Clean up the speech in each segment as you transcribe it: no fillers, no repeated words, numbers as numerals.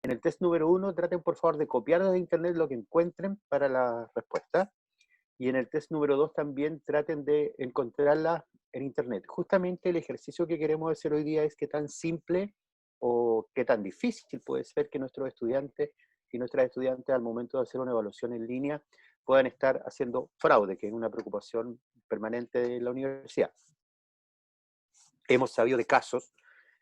En el test número 1, traten por favor de copiar desde internet lo que encuentren para la respuesta. Y en el test número 2 también traten de encontrarla en internet. Justamente el ejercicio que queremos hacer hoy día es qué tan simple o qué tan difícil puede ser que nuestros estudiantes y nuestras estudiantes al momento de hacer una evaluación en línea puedan estar haciendo fraude, que es una preocupación permanente de la universidad. Hemos sabido de casos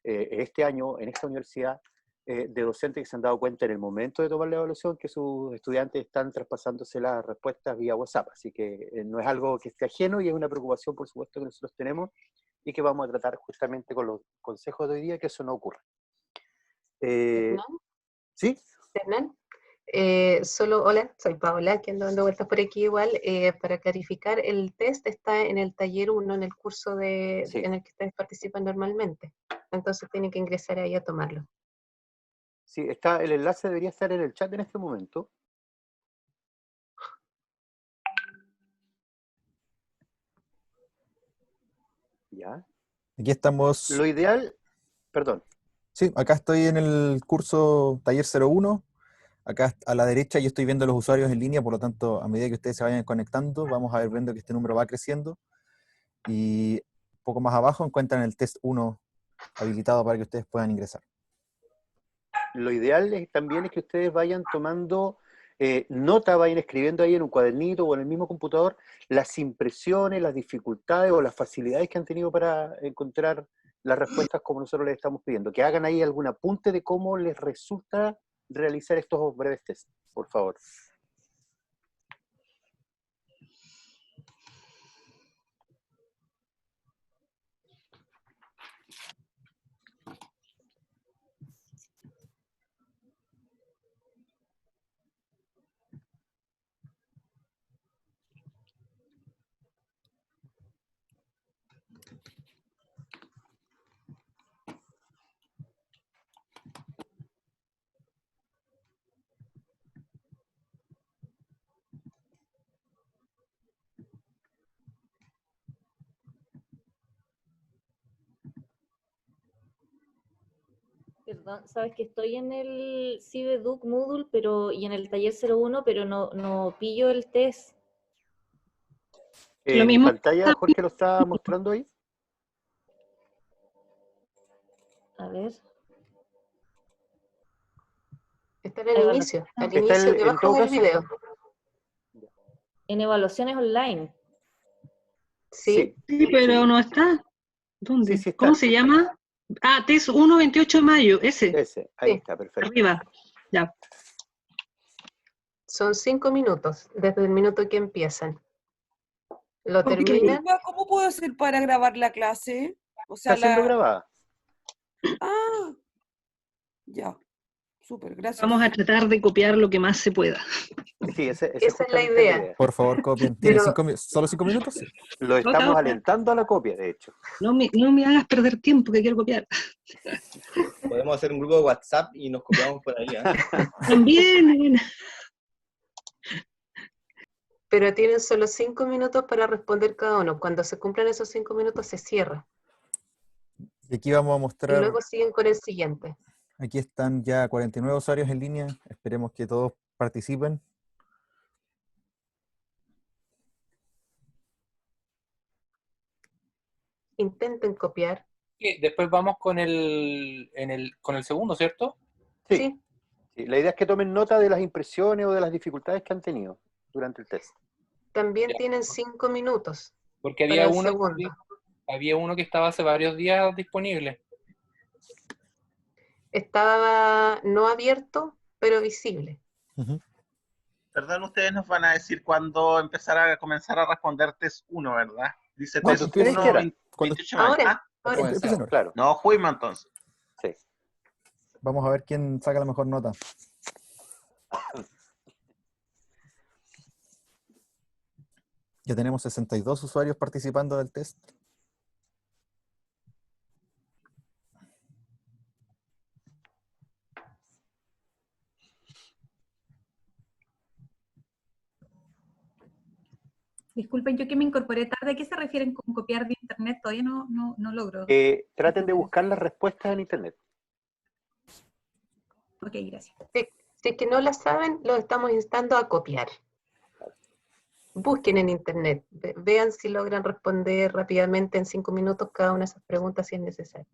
este año en esta universidad de docentes que se han dado cuenta en el momento de tomar la evaluación que sus estudiantes están traspasándose las respuestas vía WhatsApp. Así que no es algo que esté ajeno y es una preocupación, por supuesto, que nosotros tenemos y que vamos a tratar justamente con los consejos de hoy día que eso no ocurra. ¿Sí? Hernán, hola, soy Paola, que ando dando vueltas por aquí igual. Para clarificar, el test está en el taller 1, en el curso Sí. en el que ustedes participan normalmente. Entonces tienen que ingresar ahí a tomarlo. Sí, el enlace debería estar en el chat en este momento. Ya. Aquí estamos. Lo ideal, perdón. Sí, acá estoy en el curso Taller 01. Acá a la derecha yo estoy viendo los usuarios en línea, por lo tanto, a medida que ustedes se vayan conectando, vamos a ver viendo que este número va creciendo. Y un poco más abajo encuentran el test 1 habilitado para que ustedes puedan ingresar. Lo ideal también es que ustedes vayan tomando nota, vayan escribiendo ahí en un cuadernito o en el mismo computador las impresiones, las dificultades o las facilidades que han tenido para encontrar las respuestas como nosotros les estamos pidiendo. Que hagan ahí algún apunte de cómo les resulta realizar estos breves tests, por favor. Perdón, sabes que estoy en el CibeDuc Moodle y en el taller 01, pero no pillo el test. Lo ¿En mismo. pantalla Jorge lo está mostrando ahí? A ver. Está en el inicio. Al Está inicio, en debajo todo del caso, video. En evaluaciones online. Sí. Sí, pero no está. ¿Dónde? Sí, sí está. ¿Cómo se llama? Ah, test 1, 28 de mayo, ese. Ese, ahí Sí. está, perfecto. Arriba. Ya. Son 5 minutos, desde el minuto que empiezan. Lo Ok. terminan. ¿Cómo puedo hacer para grabar la clase? O sea, Está siendo grabada. Ah, ya. Súper, gracias. Vamos a tratar de copiar lo que más se pueda. Sí, esa Esa es la justamente idea. Por favor, copien. ¿Tienen Pero- solo 5 minutos? Sí. Lo estamos alentando a la copia, de hecho. No me hagas perder tiempo, que quiero copiar. Podemos hacer un grupo de WhatsApp y nos copiamos por ahí, ¿eh? También. Pero tienen solo 5 minutos para responder cada uno. Cuando se cumplan esos 5 minutos se cierra. Y aquí vamos a Y mostrar, luego siguen con el siguiente. aquí están ya 49 usuarios en línea. Esperemos que todos participen. Intenten copiar. Sí, después vamos con con el segundo, ¿cierto? Sí. Sí. La idea es que tomen nota de las impresiones o de las dificultades que han tenido durante el test. También Ya. tienen 5 minutos. Porque para había el segundo. había uno que estaba hace varios días disponible. Estaba no abierto, pero visible. Perdón, ustedes nos van a decir cuándo comenzar a responder test 1, ¿verdad? Dice Cuando test ustedes 1, quieran. 28 de mayo. Ahora. Empiecen ahora. Claro. No, fuimos entonces. Sí. Vamos a ver quién saca la mejor nota. Ya tenemos 62 usuarios participando del test. Disculpen, yo que me incorporé tarde, ¿a qué se refieren con copiar de internet? Todavía no logro. Traten de buscar las respuestas en internet. Ok, gracias. Si es que no la saben, los estamos instando a copiar. Busquen en internet, vean si logran responder rápidamente en 5 minutos cada una de esas preguntas si es necesario.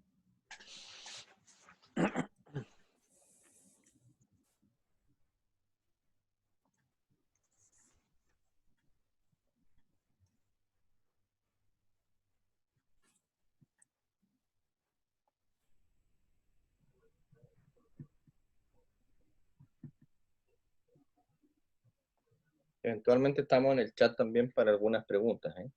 Eventualmente estamos en el chat también para algunas preguntas, ¿eh?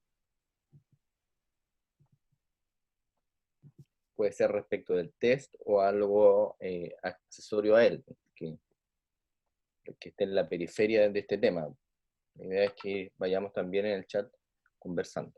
Puede ser respecto del test o algo accesorio a él, que esté en la periferia de este tema. La idea es que vayamos también en el chat conversando.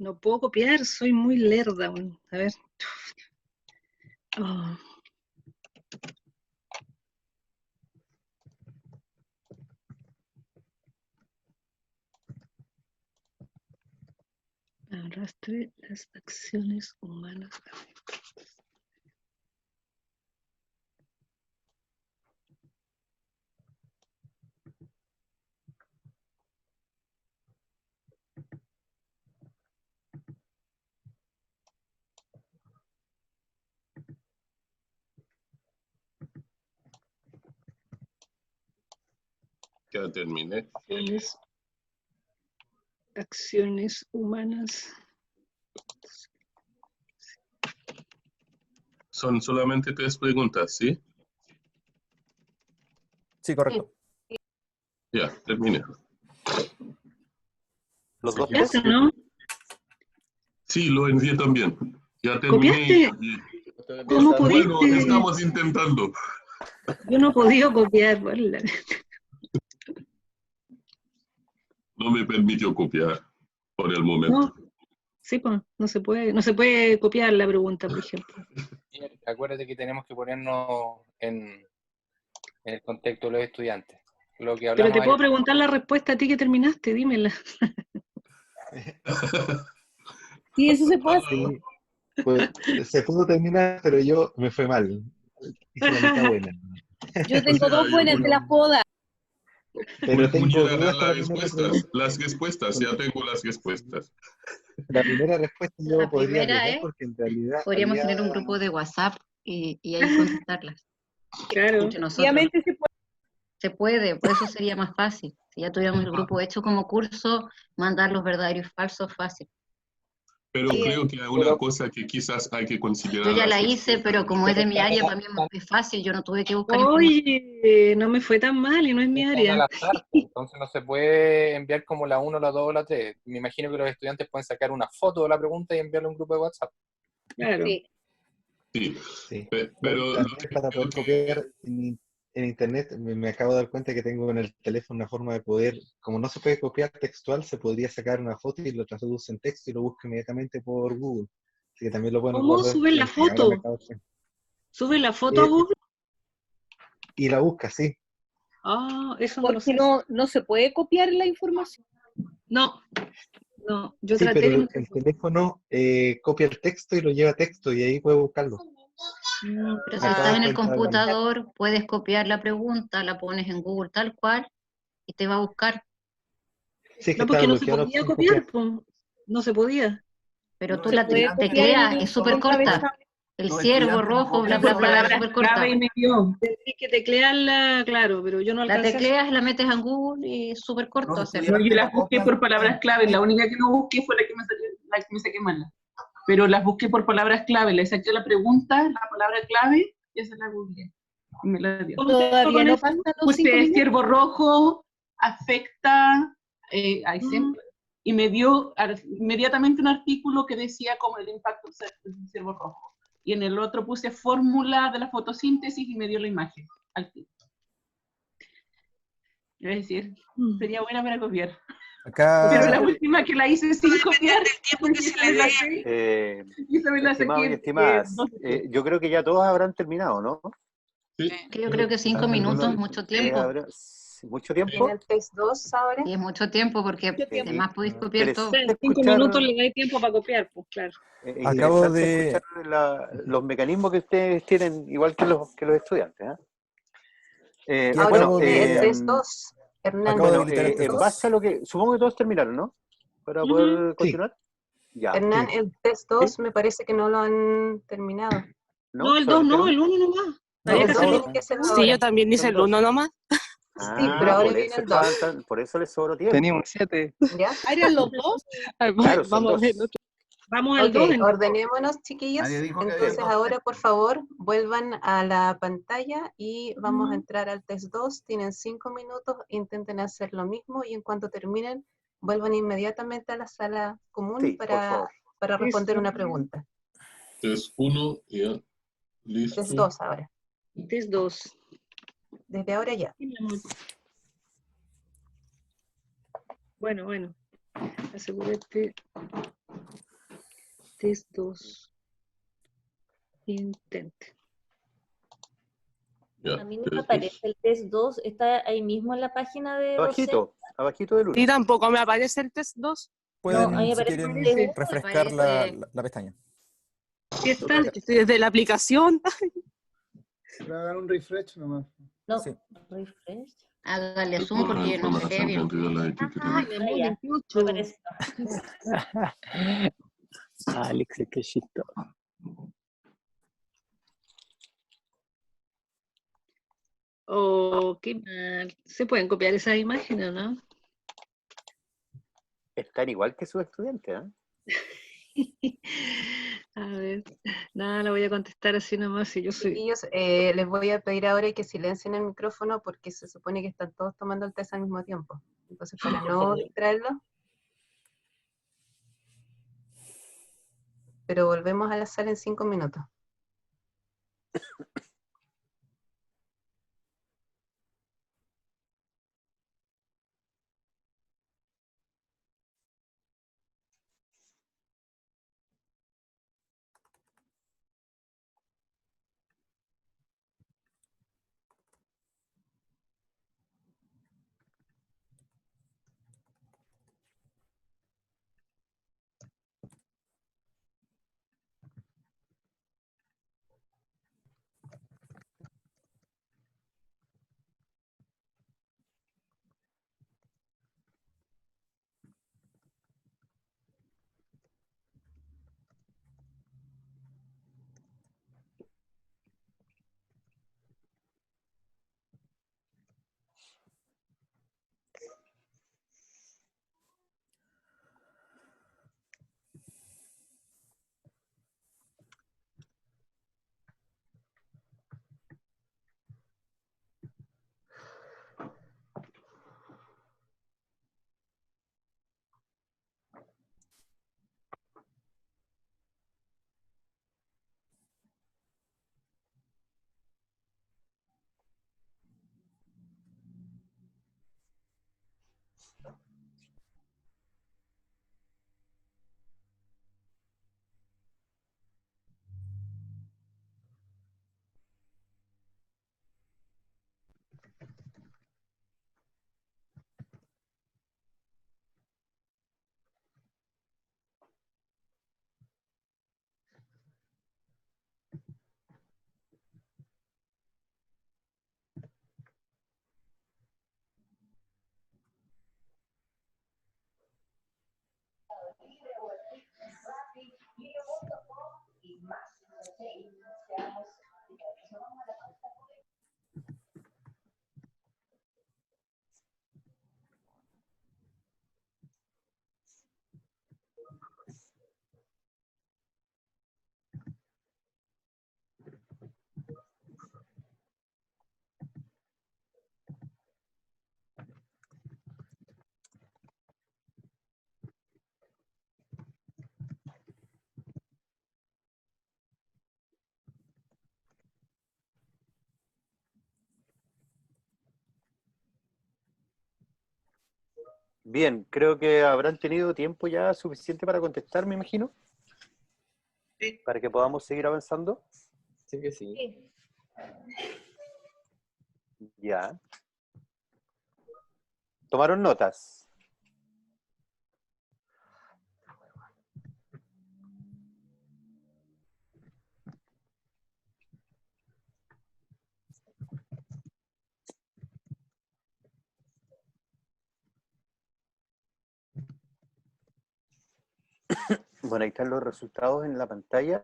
No puedo copiar, soy muy lerda. Bueno. A ver. Oh. Arrastre las acciones humanas. Ya terminé. Acciones humanas. Son solamente 3 preguntas, ¿sí? Sí, correcto. Ya, terminé. Los dos. ¿Copiaste, no? Sí, lo envié también. Ya terminé. ¿Copiaste? ¿Cómo pudiste? Bueno, estamos intentando. Yo no he podido copiar. Vale. No me permitió copiar por el momento. No, sí, pues, no se puede copiar la pregunta, por ejemplo. Acuérdate que tenemos que ponernos en el contexto de los estudiantes. Lo que Pero hablamos te puedo ayer. preguntar la respuesta a ti que terminaste, dímela. Sí, eso se puede hacer. Sí, pues, se pudo terminar, pero yo me fue mal. Hice la mitad buena. Yo tengo dos buenas, te las puedo dar. Pero tengo Voy a dudas dar con la primera pregunta. las respuestas, ya tengo las respuestas. La primera respuesta yo La podría primera arriesgar es, porque en realidad podríamos había... tener un grupo de WhatsApp y ahí contestarlas. Claro. Entre nosotros. Obviamente se puede. Se puede, por eso sería más fácil. Si ya tuviéramos el grupo hecho como curso, mandar los verdaderos y falsos fácil. Pero creo que hay una cosa que quizás hay que considerar. Yo ya la hice, pero como es de mi área, para mí es más fácil, yo no tuve que buscar Oye, no me fue tan mal y no es mi Están área. al azar, entonces no se puede enviar como la 1, la 2 o la 3. Me imagino que los estudiantes pueden sacar una foto de la pregunta y enviarla a un grupo de WhatsApp. Claro. Sí, Sí. pero También para poder copiar en internet me acabo de dar cuenta que tengo en el teléfono una forma de poder, como no se puede copiar textual, se podría sacar una foto y lo traduce en texto y lo busca inmediatamente por Google. Así que también lo pueden ¿Cómo guardar. sube la foto? ¿Sube la foto a Google? Y la busca, sí. Ah, eso no lo sé. Porque no se puede copiar la información. No, yo Sí, traté pero de... el teléfono copia el texto y lo lleva a texto y ahí puede buscarlo. Pero si estás en el computador, puedes copiar la pregunta, la pones en Google tal cual y te va a buscar. Sí, es que No, porque estaba no se bloqueado podía sin copiar, po. No se podía. Pero tú Se la puede tecleas, copiar es súper con corta. cabeza. El Los ciervo estudiantes rojo, bla, copian bla, por bla, es palabras súper corta. Clave y me dio. Tienes que teclearla, claro, pero yo no La alcancé a... tecleas, la metes en Google y es súper corto Los hacerlo. No, yo estudiantes las busqué copian por palabras clave. La única que no busqué fue la que me saqué mala. Pero las busqué por palabras clave. Le saqué la pregunta, la palabra clave, y esa la googleé. Y me la dio. ¿Cómo te fue Todavía con no eso? pasan los 5 Puse minutos. ciervo rojo, afecta, ahí siempre. Y me dio inmediatamente un artículo que decía como el impacto del ciervo rojo. y en el otro puse fórmula de la fotosíntesis y me dio la imagen al tiro. Es decir, sería buena para copiar. Acá, Pero la última que la hice sin copiar, porque se me la y se me la Estimados y saqué. estimadas, yo creo que ya todos habrán terminado, ¿no? Que yo creo que 5 minutos, mucho tiempo. ¿Mucho En tiempo? el test 2 ahora. Y es mucho tiempo porque además podéis copiar todo. En 5 minutos le dais tiempo para copiar, pues claro. Acabo Interesante de... escuchar los mecanismos que ustedes tienen, igual que los estudiantes. Y Ahora acabo viene el de... test 2. Hernán, Acabo de Bueno, habilitar el test en 2. base a lo que... Supongo que todos terminaron, ¿no? Para poder continuar. Ya. Hernán, el test 2 me parece que no lo han terminado. No, el 2 no, el 1 nomás. Había que hacerlo. Sí, yo también hice el 1 nomás. Sí, pero ahora viene el 2. Por eso les sobró tiempo. Teníamos 7. ¿Ya? ¿Eran los 2? Claro, son Vamos a ver. dos. Vamos al Ok, 2. ordenémonos, chiquillos. Nadie dijo que Entonces había ahora, por favor, vuelvan a la pantalla y vamos a entrar al test 2. Tienen 5 minutos, intenten hacer lo mismo y en cuanto terminen, vuelvan inmediatamente a la sala común Sí, por favor. para responder una pregunta. Test 1, ya. Listo. Test 2 ahora. Test 2. Desde ahora ya. Bueno. Asegúrate. Test 2. Intente. A mí no me aparece el test 2, está ahí mismo en la página de abajito del 1. Y tampoco me aparece el test 2. Pueden, ahí si aparece quieren, el refrescar la pestaña. ¿Qué está? Estoy desde la aplicación. Voy a dar un refresh nomás. No, Sí. refresh. Hágale zoom porque no se ve bien. Ya, me aparece. Alex, qué chistoso. Oh, qué mal. ¿Se pueden copiar esas imágenes, no? Están igual que sus estudiantes, A ver, nada, la voy a contestar así nomás. Si yo soy... Chiquillos, les voy a pedir ahora que silencien el micrófono porque se supone que están todos tomando el test al mismo tiempo. Entonces, para no distraerlo. Pero volvemos a la sala en 5 minutos. Bien, creo que habrán tenido tiempo ya suficiente para contestar, me imagino. Sí. Para que podamos seguir avanzando. Sí que sí. Sí. Ya. ¿Tomaron notas? Bueno, ahí están los resultados en la pantalla.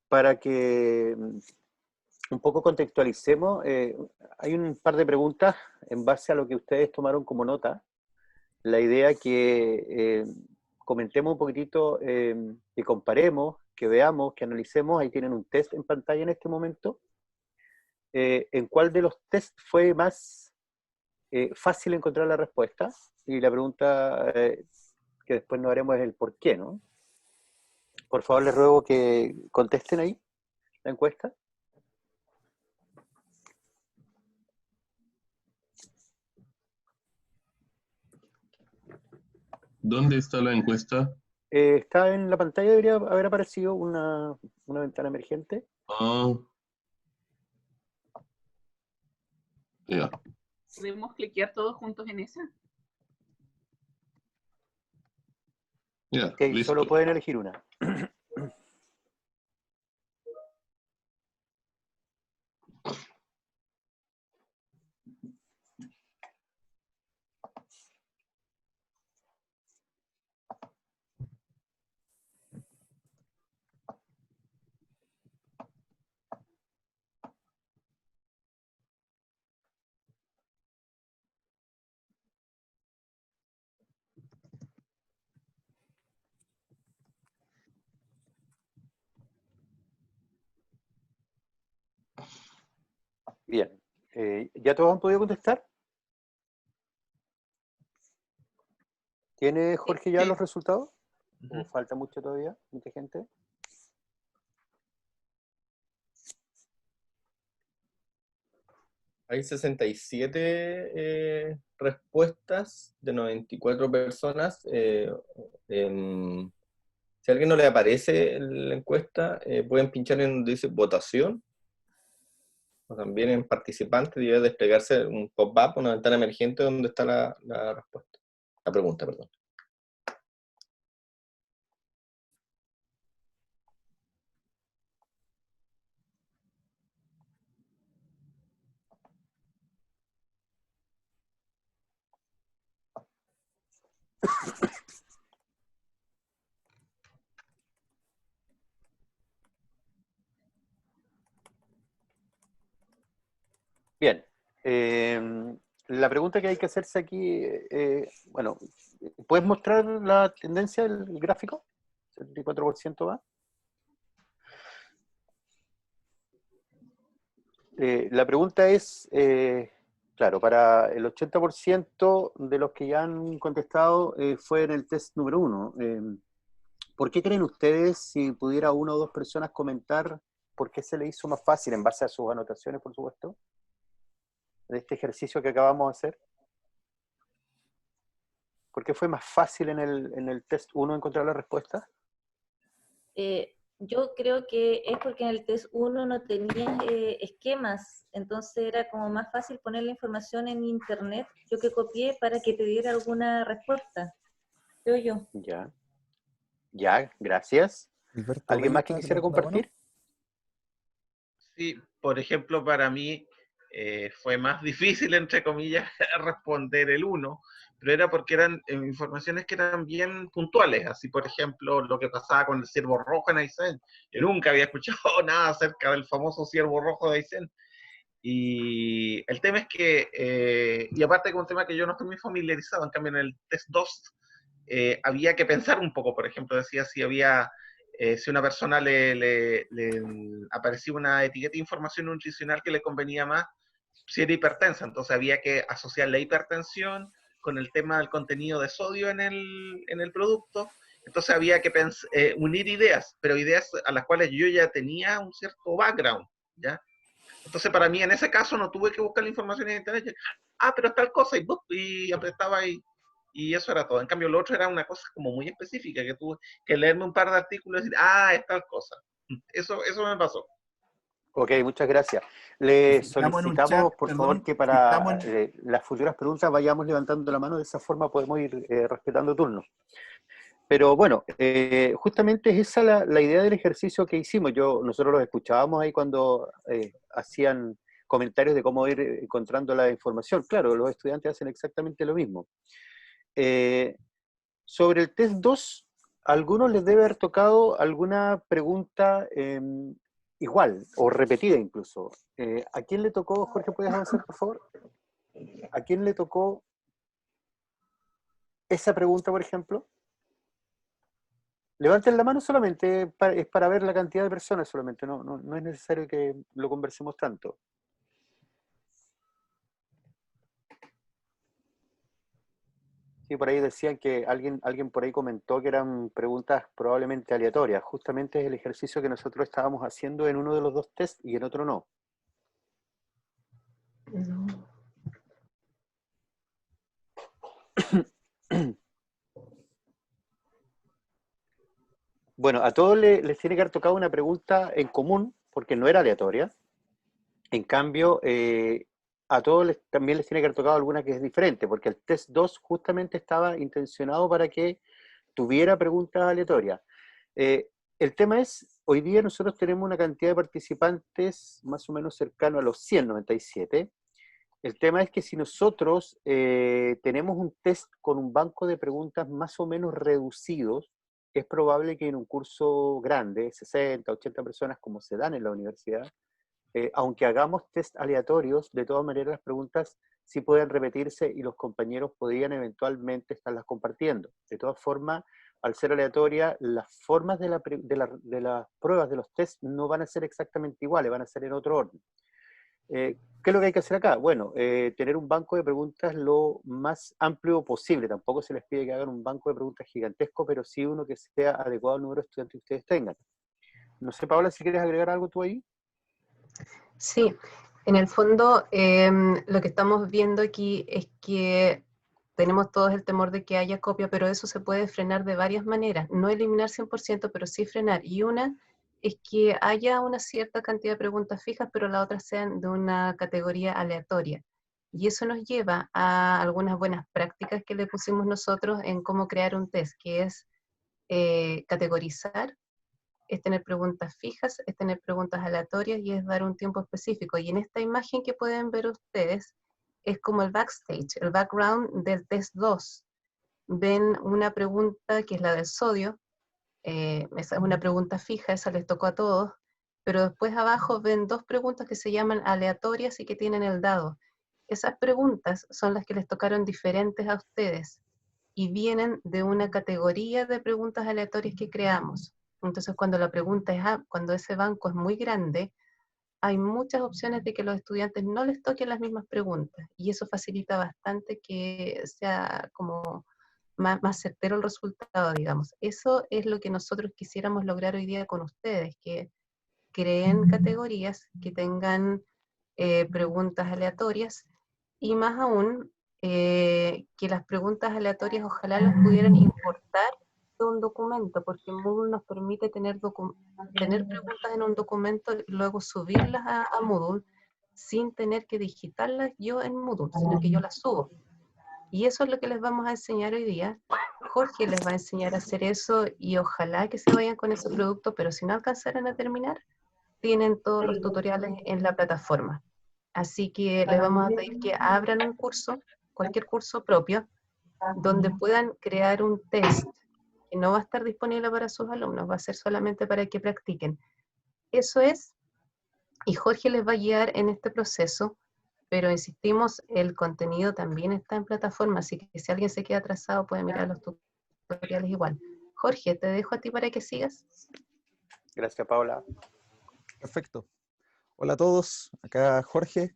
Para que un poco contextualicemos, hay un par de preguntas en base a lo que ustedes tomaron como nota. La idea que comentemos un poquitito, que comparemos, que veamos, que analicemos. Ahí tienen un test en pantalla en este momento. ¿En cuál de los tests fue más fácil encontrar la respuesta? Y la pregunta que después nos haremos es el por qué, ¿no? Por favor, les ruego que contesten ahí la encuesta. ¿Dónde está la encuesta? Está en la pantalla, debería haber aparecido una ventana emergente. Ah. Ya. ¿Podemos cliquear todos juntos en esa? Ya, Ok, listo. solo pueden elegir una. Bien. ¿Ya todos han podido contestar? ¿Tiene Jorge ya los resultados? ¿O falta mucho todavía? ¿Mucha gente? Hay 67 respuestas de 94 personas. Si a alguien no le aparece la encuesta, pueden pinchar en donde dice votación. O también en participantes debe desplegarse un pop-up, una ventana emergente donde está la respuesta. La pregunta, perdón. Bien. La pregunta que hay que hacerse aquí, bueno, ¿puedes mostrar la tendencia del gráfico? 74% va. La pregunta es, claro, para el 80% de los que ya han contestado fue en el test número 1. ¿Por qué creen ustedes, si pudiera una o dos personas comentar, por qué se le hizo más fácil, en base a sus anotaciones, por supuesto, de este ejercicio que acabamos de hacer? ¿Por qué fue más fácil en el test 1 encontrar la respuesta? Yo creo que es porque en el test 1 no tenía esquemas, entonces era como más fácil poner la información en internet, yo que copié para que te diera alguna respuesta, creo yo. Ya. Ya, gracias. Gilberto, ¿Alguien más que ¿está quisiera levantando la mano? compartir? Sí, por ejemplo, para mí fue más difícil, entre comillas, responder el 1, pero era porque eran informaciones que eran bien puntuales, así por ejemplo lo que pasaba con el ciervo rojo en Aysén. Yo nunca había escuchado nada acerca del famoso ciervo rojo de Aysén. Y el tema es que, y aparte con un tema que yo no estoy muy familiarizado, en cambio en el test 2 había que pensar un poco, por ejemplo, decía si había, si una persona le aparecía una etiqueta de información nutricional que le convenía más, si era hipertensa, entonces había que asociar la hipertensión con el tema del contenido de sodio en el producto, entonces había que unir ideas, pero ideas a las cuales yo ya tenía un cierto background, ¿ya? Entonces, para mí, en ese caso, no tuve que buscar la información en internet. Pero es tal cosa, y apretaba ahí. Y eso era todo. En cambio, lo otro era una cosa como muy específica, que tuve que leerme un par de artículos y decir, es tal cosa. Eso me pasó. Ok, muchas gracias. Le Estamos en un solicitamos, chat, por perdón, favor, que para las futuras preguntas vayamos levantando la mano, de esa forma podemos ir respetando turnos. Pero bueno, justamente es esa la idea del ejercicio que hicimos. Nosotros los escuchábamos ahí cuando hacían comentarios de cómo ir encontrando la información. Claro, los estudiantes hacen exactamente lo mismo. Sobre el test 2, a algunos les debe haber tocado alguna pregunta igual, o repetida incluso. ¿A quién le tocó, Jorge, puedes avanzar, por favor? ¿A quién le tocó esa pregunta, por ejemplo? Levanten la mano solamente, es para ver la cantidad de personas solamente, no es necesario que lo conversemos tanto. Sí, por ahí decían que alguien por ahí comentó que eran preguntas probablemente aleatorias. Justamente es el ejercicio que nosotros estábamos haciendo en uno de los dos tests y en otro no. Bueno, a todos les tiene que haber tocado una pregunta en común, porque no era aleatoria. En cambio, a todos también les tiene que haber tocado alguna que es diferente, porque el test 2 justamente estaba intencionado para que tuviera preguntas aleatorias. El tema es, hoy día nosotros tenemos una cantidad de participantes más o menos cercano a los 197. El tema es que si nosotros tenemos un test con un banco de preguntas más o menos reducidos, es probable que en un curso grande, 60, 80 personas como se dan en la universidad, aunque hagamos test aleatorios, de todas maneras las preguntas sí pueden repetirse y los compañeros podrían eventualmente estarlas compartiendo. De todas formas, al ser aleatoria, las formas de las pruebas de los tests no van a ser exactamente iguales, van a ser en otro orden. ¿Qué es lo que hay que hacer acá? Bueno, tener un banco de preguntas lo más amplio posible. Tampoco se les pide que hagan un banco de preguntas gigantesco, pero sí uno que sea adecuado al número de estudiantes que ustedes tengan. No sé, Paola, si quieres agregar algo tú ahí. Sí, en el fondo lo que estamos viendo aquí es que tenemos todos el temor de que haya copia, pero eso se puede frenar de varias maneras. No eliminar 100%, pero sí frenar. Y una es que haya una cierta cantidad de preguntas fijas, pero las otras sean de una categoría aleatoria. Y eso nos lleva a algunas buenas prácticas que le pusimos nosotros en cómo crear un test, que es categorizar, es tener preguntas fijas, es tener preguntas aleatorias y es dar un tiempo específico. Y en esta imagen que pueden ver ustedes, es como el backstage, el background del test 2. Ven una pregunta que es la del sodio, esa es una pregunta fija, esa les tocó a todos, pero después abajo ven dos preguntas que se llaman aleatorias y que tienen el dado. Esas preguntas son las que les tocaron diferentes a ustedes y vienen de una categoría de preguntas aleatorias que creamos. Entonces, cuando la pregunta es cuando ese banco es muy grande, hay muchas opciones de que los estudiantes no les toquen las mismas preguntas y eso facilita bastante que sea como más certero el resultado, digamos. Eso es lo que nosotros quisiéramos lograr hoy día con ustedes, que creen categorías, que tengan preguntas aleatorias y más aún que las preguntas aleatorias ojalá las pudieran importar de un documento, porque Moodle nos permite tener preguntas en un documento y luego subirlas a Moodle sin tener que digitarlas yo en Moodle, sino que yo las subo. Y eso es lo que les vamos a enseñar hoy día. Jorge les va a enseñar a hacer eso y ojalá que se vayan con ese producto, pero si no alcanzaran a terminar, tienen todos los tutoriales en la plataforma. Así que les vamos a pedir que abran un curso, cualquier curso propio, donde puedan crear un test que no va a estar disponible para sus alumnos, va a ser solamente para que practiquen. Eso es, y Jorge les va a guiar en este proceso, pero insistimos, el contenido también está en plataforma, así que si alguien se queda atrasado puede mirar los tutoriales igual. Jorge, te dejo a ti para que sigas. Gracias, Paola. Perfecto. Hola a todos, acá Jorge.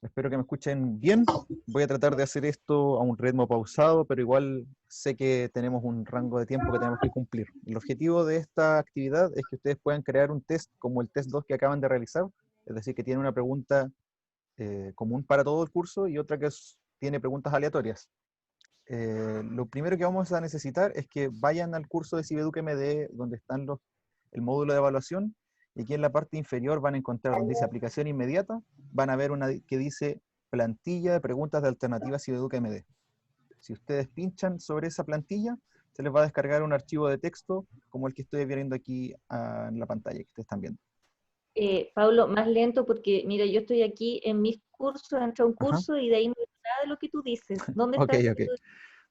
Espero que me escuchen bien. Voy a tratar de hacer esto a un ritmo pausado, pero igual sé que tenemos un rango de tiempo que tenemos que cumplir. El objetivo de esta actividad es que ustedes puedan crear un test como el test 2 que acaban de realizar, es decir, que tiene una pregunta común para todo el curso y otra que tiene preguntas aleatorias. Lo primero que vamos a necesitar es que vayan al curso de Cibeduc MD, donde están el módulo de evaluación, y aquí en la parte inferior van a encontrar donde dice aplicación inmediata, van a ver una que dice plantilla de preguntas de alternativas Cibeduc MD. Si ustedes pinchan sobre esa plantilla, se les va a descargar un archivo de texto como el que estoy viendo aquí en la pantalla que ustedes están viendo. Pablo, más lento porque, mira, yo estoy aquí en mis cursos, entro a un Ajá. curso y de ahí no veo nada de lo que tú dices. ¿Dónde Ok, está? ok.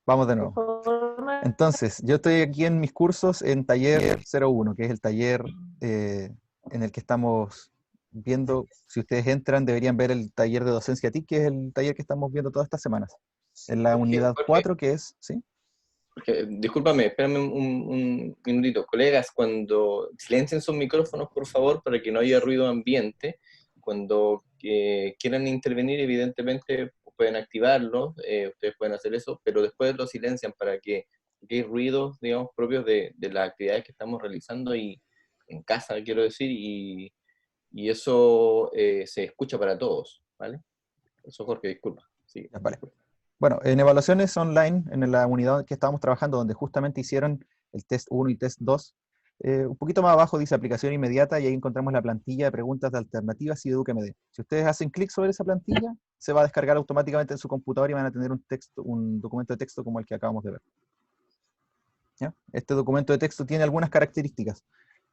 Vamos de nuevo. Por favor, Entonces, yo estoy aquí en mis cursos en taller 01, que es el taller en el que estamos viendo. Si ustedes entran, deberían ver el taller de docencia TIC, que es el taller que estamos viendo todas estas semanas. En la unidad 4, que es, ¿sí? Porque, discúlpame, espérame un minutito. Colegas, cuando silencien sus micrófonos, por favor, para que no haya ruido ambiente. Cuando quieran intervenir, evidentemente pueden activarlo, ustedes pueden hacer eso, pero después lo silencian para que hay ruidos, digamos, propios de las actividades que estamos realizando y en casa, quiero decir, y eso se escucha para todos, ¿vale? Eso, Jorge, disculpa. Sí, Vale. Bueno, en evaluaciones online, en la unidad que estábamos trabajando, donde justamente hicieron el test 1 y test 2, un poquito más abajo dice aplicación inmediata y ahí encontramos la plantilla de preguntas de alternativas Cibeduc MD. Si ustedes hacen clic sobre esa plantilla, se va a descargar automáticamente en su computador y van a tener un documento de texto como el que acabamos de ver. ¿Ya? Este documento de texto tiene algunas características.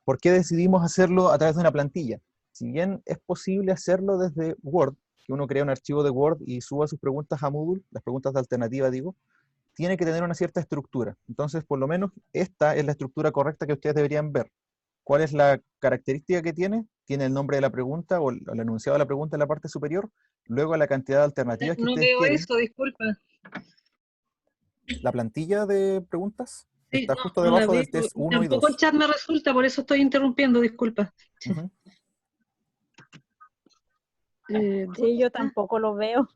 ¿Por qué decidimos hacerlo a través de una plantilla? Si bien es posible hacerlo desde Word, que uno crea un archivo de Word y suba sus preguntas a Moodle, las preguntas de alternativa digo, tiene que tener una cierta estructura. Entonces, por lo menos, esta es la estructura correcta que ustedes deberían ver. ¿Cuál es la característica que tiene? Tiene el nombre de la pregunta o el enunciado de la pregunta en la parte superior, luego la cantidad de alternativas que No ustedes veo quieren. eso, disculpa. La plantilla de preguntas Sí, está no, justo no la debajo veo. del test 1 y Tampoco 2. el chat me resulta, por eso estoy interrumpiendo, disculpa. Uh-huh. Sí, yo tampoco lo veo.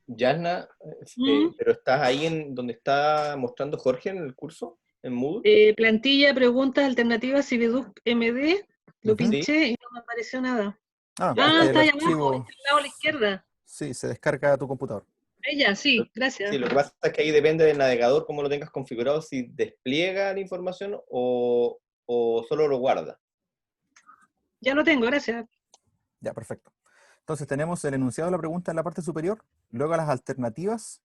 Yasna, ¿pero estás ahí en donde está mostrando Jorge en el curso, en Moodle? Plantilla, preguntas, alternativas, Cibeduc MD, lo pinché y no me apareció nada. Está ahí abajo, está al lado a la izquierda. Sí, se descarga a tu computador. Ella, sí, gracias. Sí, lo que pasa es que ahí depende del navegador, cómo lo tengas configurado, si despliega la información o solo lo guarda. Ya lo tengo, gracias. Ya, perfecto. Entonces tenemos el enunciado de la pregunta en la parte superior, luego las alternativas,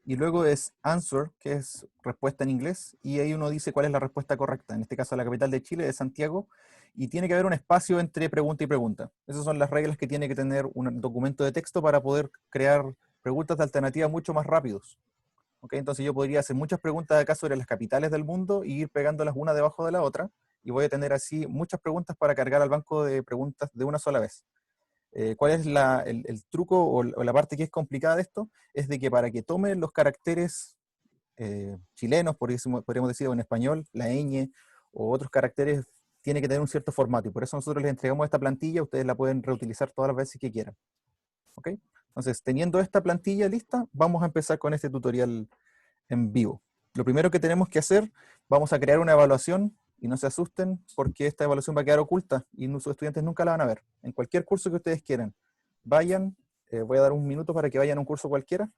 y luego es answer, que es respuesta en inglés, y ahí uno dice cuál es la respuesta correcta. En este caso, la capital de Chile es Santiago, y tiene que haber un espacio entre pregunta y pregunta. Esas son las reglas que tiene que tener un documento de texto para poder crear preguntas de alternativa mucho más rápidos. ¿Okay? Entonces yo podría hacer muchas preguntas acá sobre las capitales del mundo y ir pegándolas una debajo de la otra, y voy a tener así muchas preguntas para cargar al banco de preguntas de una sola vez. ¿Cuál es el truco o la parte que es complicada de esto? Es de que para que tome los caracteres chilenos, podríamos decir, o en español, la ñ o otros caracteres, tiene que tener un cierto formato, y por eso nosotros les entregamos esta plantilla, ustedes la pueden reutilizar todas las veces que quieran. ¿Ok? Entonces, teniendo esta plantilla lista, vamos a empezar con este tutorial en vivo. Lo primero que tenemos que hacer, vamos a crear una evaluación, y no se asusten porque esta evaluación va a quedar oculta y sus estudiantes nunca la van a ver. En cualquier curso que ustedes quieran, vayan, voy a dar un minuto para que vayan a un curso cualquiera,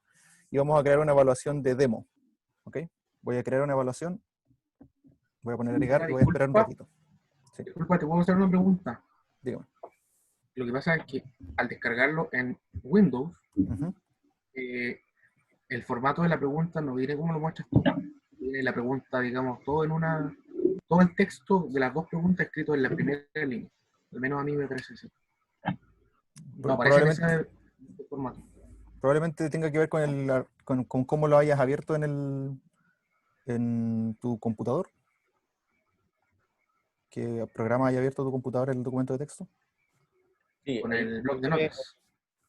y vamos a crear una evaluación de demo. ¿Ok? Voy a crear una evaluación, voy a poner agregar y voy a esperar un ratito. Sí. Disculpa, ¿te puedo hacer una pregunta? Dígame. Lo que pasa es que al descargarlo en Windows, el formato de la pregunta no viene como lo muestras tú. Viene la pregunta, digamos, todo el texto de las dos preguntas escrito en la primera línea. Al menos a mí me parece así. No parece que sea el formato. Probablemente tenga que ver con cómo lo hayas abierto en tu computador. ¿Qué programa haya abierto tu computador el documento de texto? Sí, con el blog de notas.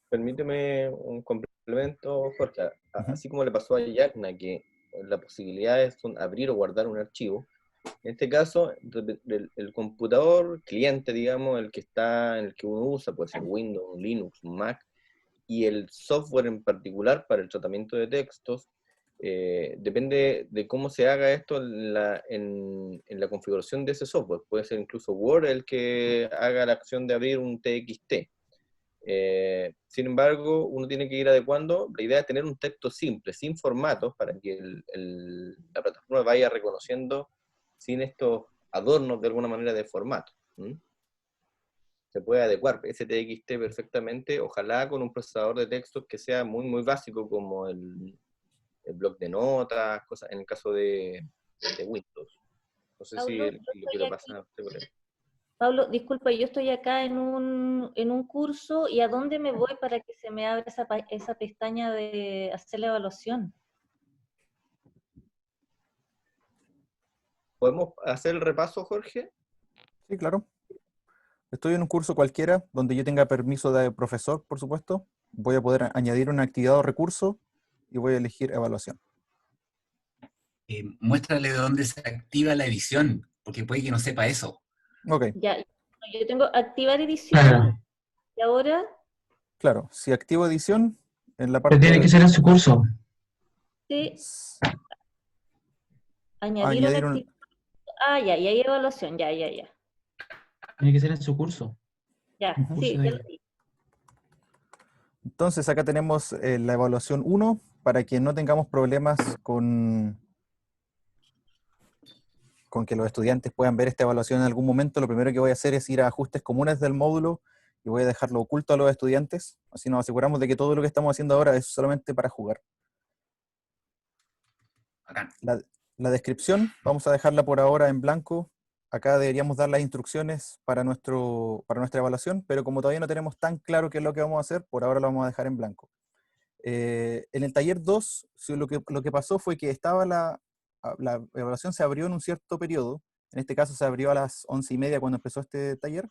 Permíteme un complemento, Jorge. Así como le pasó a Yasna, que la posibilidad es abrir o guardar un archivo. En este caso, el computador cliente, digamos, el que uno usa, puede ser Windows, Linux, Mac, y el software en particular para el tratamiento de textos, depende de cómo se haga esto en la configuración de ese software. Puede ser incluso Word el que haga la acción de abrir un TXT. Sin embargo, uno tiene que ir adecuando. La idea es tener un texto simple, sin formatos, para que la plataforma vaya reconociendo sin estos adornos de alguna manera de formato. Se puede adecuar ese TXT perfectamente, ojalá con un procesador de textos que sea muy, muy básico, como el bloc de notas, cosas, en el caso de Windows. No sé si lo quiero pasar a usted por ahí. Pablo, disculpa, yo estoy acá en un curso, ¿y a dónde me voy para que se me abra esa pestaña de hacer la evaluación? ¿Podemos hacer el repaso, Jorge? Sí, claro. Estoy en un curso cualquiera, donde yo tenga permiso de profesor, por supuesto. Voy a poder añadir una actividad o recurso, y voy a elegir evaluación. Muéstrale de dónde se activa la edición, porque puede que no sepa eso. Ok. Ya, yo tengo activar edición, y ahora... Claro, si activo edición, en la parte... Pero tiene que ser en su curso. Sí. Añadir un... Ah, ya, y hay evaluación, ya. Tiene que ser en su curso. Ya, sí, ya lo vi. Entonces acá tenemos la evaluación 1, para que no tengamos problemas con que los estudiantes puedan ver esta evaluación en algún momento. Lo primero que voy a hacer es ir a ajustes comunes del módulo y voy a dejarlo oculto a los estudiantes. Así nos aseguramos de que todo lo que estamos haciendo ahora es solamente para jugar. La descripción vamos a dejarla por ahora en blanco. Acá deberíamos dar las instrucciones para nuestra evaluación, pero como todavía no tenemos tan claro qué es lo que vamos a hacer, por ahora lo vamos a dejar en blanco. En el taller 2, lo que pasó fue que la evaluación se abrió en un cierto periodo. En este caso se abrió a las 11:30 cuando empezó este taller,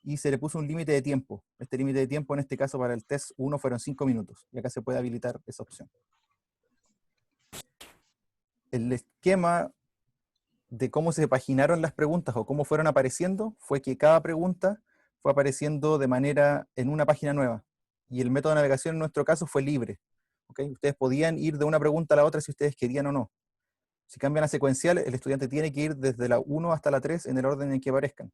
y se le puso un límite de tiempo. Este límite de tiempo en este caso para el test 1 fueron 5 minutos, y acá se puede habilitar esa opción. El esquema de cómo se paginaron las preguntas o cómo fueron apareciendo fue que cada pregunta fue apareciendo de manera en una página nueva, y el método de navegación en nuestro caso fue libre. ¿Okay? Ustedes podían ir de una pregunta a la otra si ustedes querían o no. Si cambian a secuencial, el estudiante tiene que ir desde la 1 hasta la 3 en el orden en que aparezcan.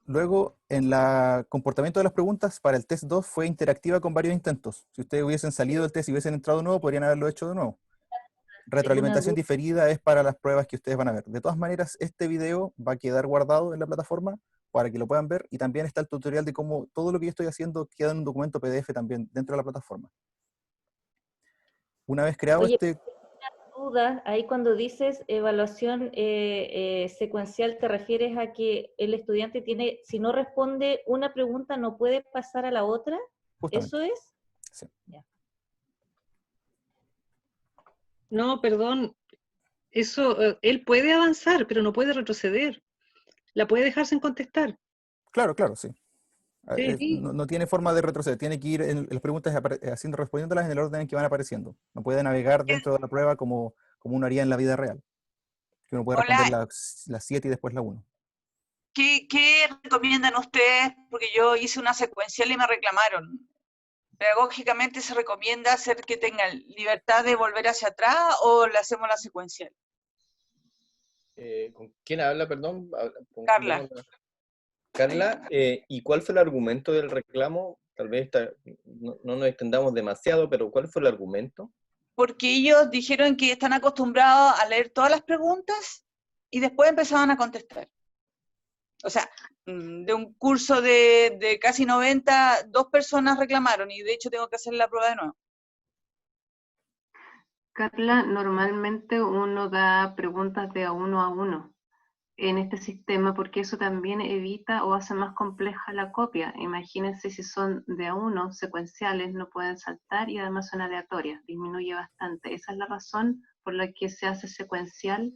Luego, en el comportamiento de las preguntas, para el test 2 fue interactiva con varios intentos. Si ustedes hubiesen salido del test y hubiesen entrado de nuevo, podrían haberlo hecho de nuevo. Retroalimentación diferida es para las pruebas que ustedes van a ver. De todas maneras, este video va a quedar guardado en la plataforma para que lo puedan ver, y también está el tutorial de cómo todo lo que yo estoy haciendo queda en un documento PDF también dentro de la plataforma. Una vez creado duda, ahí cuando dices evaluación secuencial, ¿te refieres a que el estudiante tiene, si no responde una pregunta, no puede pasar a la otra? Justamente. ¿Eso es? Sí. Ya. No, perdón. Eso, él puede avanzar, pero no puede retroceder. La puede dejar sin contestar. Claro, sí. Sí. No tiene forma de retroceder, tiene que ir en las preguntas respondiéndolas en el orden en que van apareciendo. No puede navegar dentro de la prueba como uno haría en la vida real. Que uno puede responder las 7 y después la 1. ¿Qué recomiendan ustedes? Porque yo hice una secuencial y me reclamaron. ¿Pedagógicamente se recomienda hacer que tengan libertad de volver hacia atrás o le hacemos la secuencial? ¿Con quién habla, perdón? Carla. Carla, ¿y cuál fue el argumento del reclamo? Tal vez no nos extendamos demasiado, pero ¿cuál fue el argumento? Porque ellos dijeron que están acostumbrados a leer todas las preguntas y después empezaban a contestar. O sea, de un curso de casi 90, 2 personas reclamaron, y de hecho tengo que hacer la prueba de nuevo. Carla, normalmente uno da preguntas de a uno en este sistema, porque eso también evita o hace más compleja la copia. Imagínense si son de a uno, secuenciales, no pueden saltar y además son aleatorias, disminuye bastante. Esa es la razón por la que se hace secuencial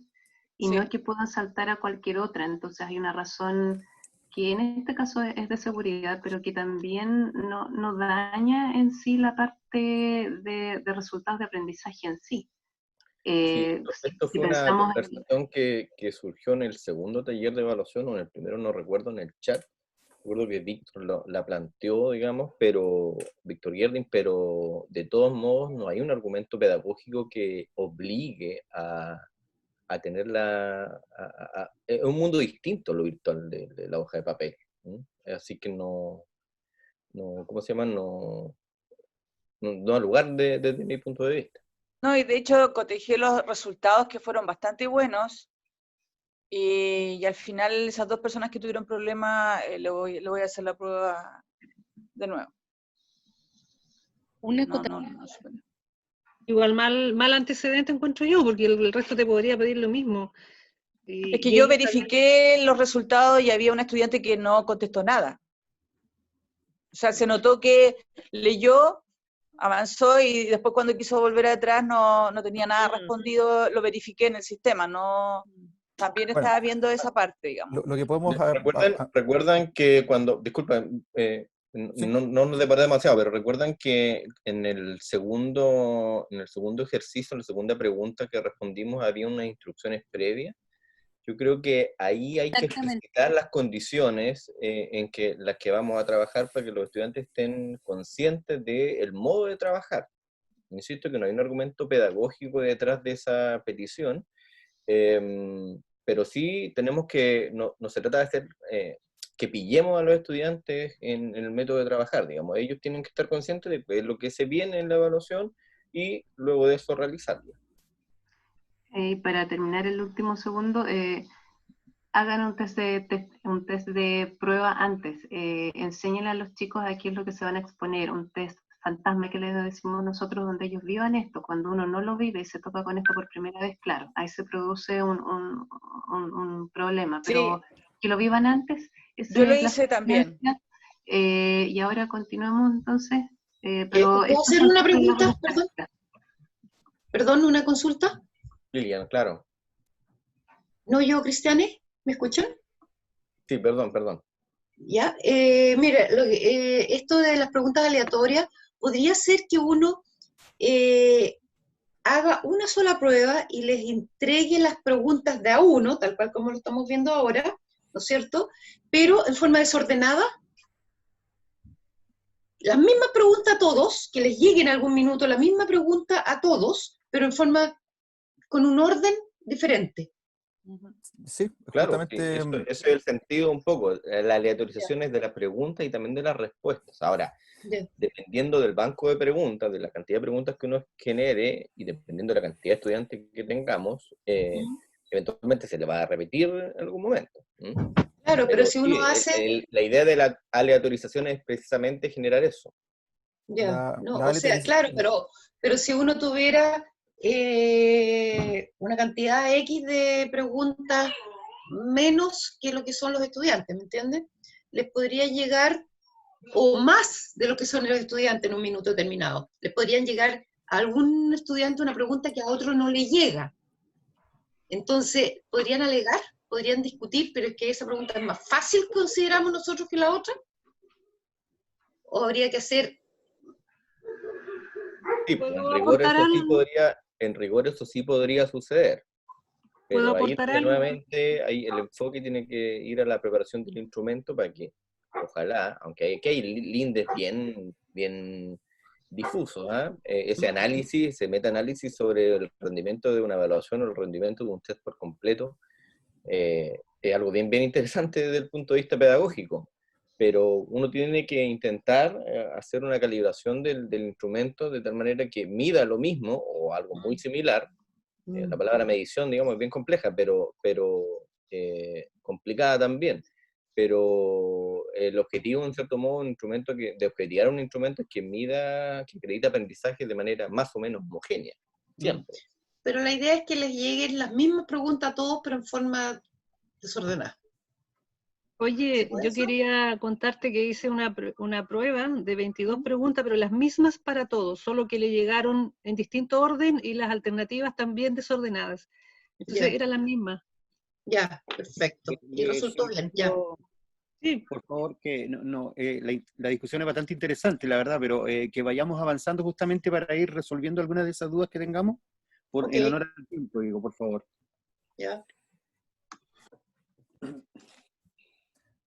y no que puedan saltar a cualquier otra. Entonces hay una razón que en este caso es de seguridad, pero que también no daña en sí la parte de resultados de aprendizaje en sí. Esto fue una conversación que surgió en el segundo taller de evaluación, o en el primero, no recuerdo, en el chat. Recuerdo que Víctor la planteó, digamos, pero Víctor Gerding, pero de todos modos no hay un argumento pedagógico que obligue a tener es un mundo distinto lo virtual de la hoja de papel. Así que no, ¿cómo se llama? No da lugar desde mi punto de vista. No, y de hecho cotejé los resultados que fueron bastante buenos, y al final esas 2 personas que tuvieron problemas, le voy a hacer la prueba de nuevo. Igual mal antecedente encuentro yo, porque el resto te podría pedir lo mismo. Es que yo verifiqué los resultados y había un estudiante que no contestó nada. O sea, se notó que leyó, avanzó, y después cuando quiso volver atrás no tenía nada respondido. Lo verifiqué en el sistema, también estaba viendo esa parte, digamos. Lo que podemos... ¿Recuerdan que cuando... Disculpen, no nos deparé demasiado, pero recuerdan que en el segundo ejercicio, en la segunda pregunta que respondimos, había unas instrucciones previas. Yo creo que ahí hay que explicitar las condiciones en las que vamos a trabajar para que los estudiantes estén conscientes del modo de trabajar. Insisto que no hay un argumento pedagógico detrás de esa petición, pero sí tenemos que, no se trata de hacer... que pillemos a los estudiantes en el método de trabajar, digamos. Ellos tienen que estar conscientes de lo que se viene en la evaluación y luego de eso realizarlo. Para terminar el último segundo, hagan un test de prueba antes. Enséñenle a los chicos a qué es lo que se van a exponer, un test fantasma que les decimos nosotros, donde ellos vivan esto. Cuando uno no lo vive y se topa con esto por primera vez, claro, ahí se produce un problema, pero sí, que lo vivan antes. Yo lo hice también. Y ahora continuamos entonces. ¿Puedo hacer una pregunta? Perdón, una consulta. Lilian, claro. No, yo, Cristiane, ¿me escuchan? Sí, perdón. Ya, mira, esto de las preguntas aleatorias, podría ser que uno haga una sola prueba y les entregue las preguntas de a uno, tal cual como lo estamos viendo ahora, ¿no es cierto? Pero en forma desordenada. La misma pregunta a todos, que les llegue en algún minuto la misma pregunta a todos, pero en forma, con un orden diferente. Sí, claro, eso es el sentido un poco. La aleatorización es de las preguntas y también de las respuestas. Ahora, dependiendo del banco de preguntas, de la cantidad de preguntas que uno genere y dependiendo de la cantidad de estudiantes que tengamos, eventualmente se le va a repetir en algún momento. Claro, pero si uno hace... La idea de la aleatorización es precisamente generar eso. Ya, o sea, claro, pero si uno tuviera una cantidad X de preguntas menos que lo que son los estudiantes, ¿me entiendes? Les podría llegar, o más de lo que son los estudiantes en un minuto determinado, les podrían llegar a algún estudiante una pregunta que a otro no le llega. Entonces, ¿podrían alegar? ¿Podrían discutir? Pero es que esa pregunta es más fácil, consideramos nosotros, que la otra. ¿O habría que hacer...? Sí, en rigor eso sí podría suceder. Pero ahí nuevamente el enfoque tiene que ir a la preparación del instrumento para que, ojalá, aunque hay lindes bien difusos, ese análisis, ese metaanálisis sobre el rendimiento de una evaluación o el rendimiento de un test por completo, es algo bien interesante desde el punto de vista pedagógico. Pero uno tiene que intentar hacer una calibración del instrumento de tal manera que mida lo mismo o algo muy similar. La palabra medición, digamos, es bien compleja, pero complicada también. Pero el objetivo, en cierto modo, de objetivar un instrumento es que acredite aprendizaje de manera más o menos homogénea, siempre. Pero la idea es que les lleguen las mismas preguntas a todos, pero en forma desordenada. Oye, yo quería contarte que hice una prueba de 22 preguntas, pero las mismas para todos, solo que le llegaron en distinto orden y las alternativas también desordenadas. Entonces eran las mismas. Ya, perfecto. Y resultó bien, ya. Sí. Por favor, que la discusión es bastante interesante, la verdad, pero que vayamos avanzando justamente para ir resolviendo algunas de esas dudas que tengamos, en honor al tiempo, digo, por favor. Ya.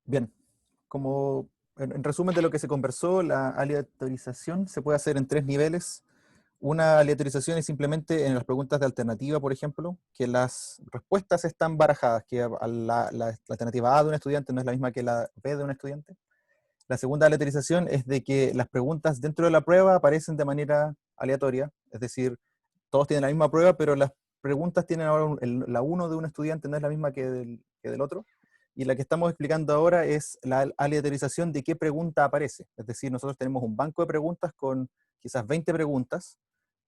Bien, como en resumen de lo que se conversó, la aleatorización se puede hacer en 3 niveles. Una aleatorización es simplemente en las preguntas de alternativa, por ejemplo, que las respuestas están barajadas, que la alternativa A de un estudiante no es la misma que la B de un estudiante. La segunda aleatorización es de que las preguntas dentro de la prueba aparecen de manera aleatoria, es decir, todos tienen la misma prueba, pero las preguntas tienen ahora la 1 de un estudiante no es la misma que del otro. Y la que estamos explicando ahora es la aleatorización de qué pregunta aparece. Es decir, nosotros tenemos un banco de preguntas con quizás 20 preguntas.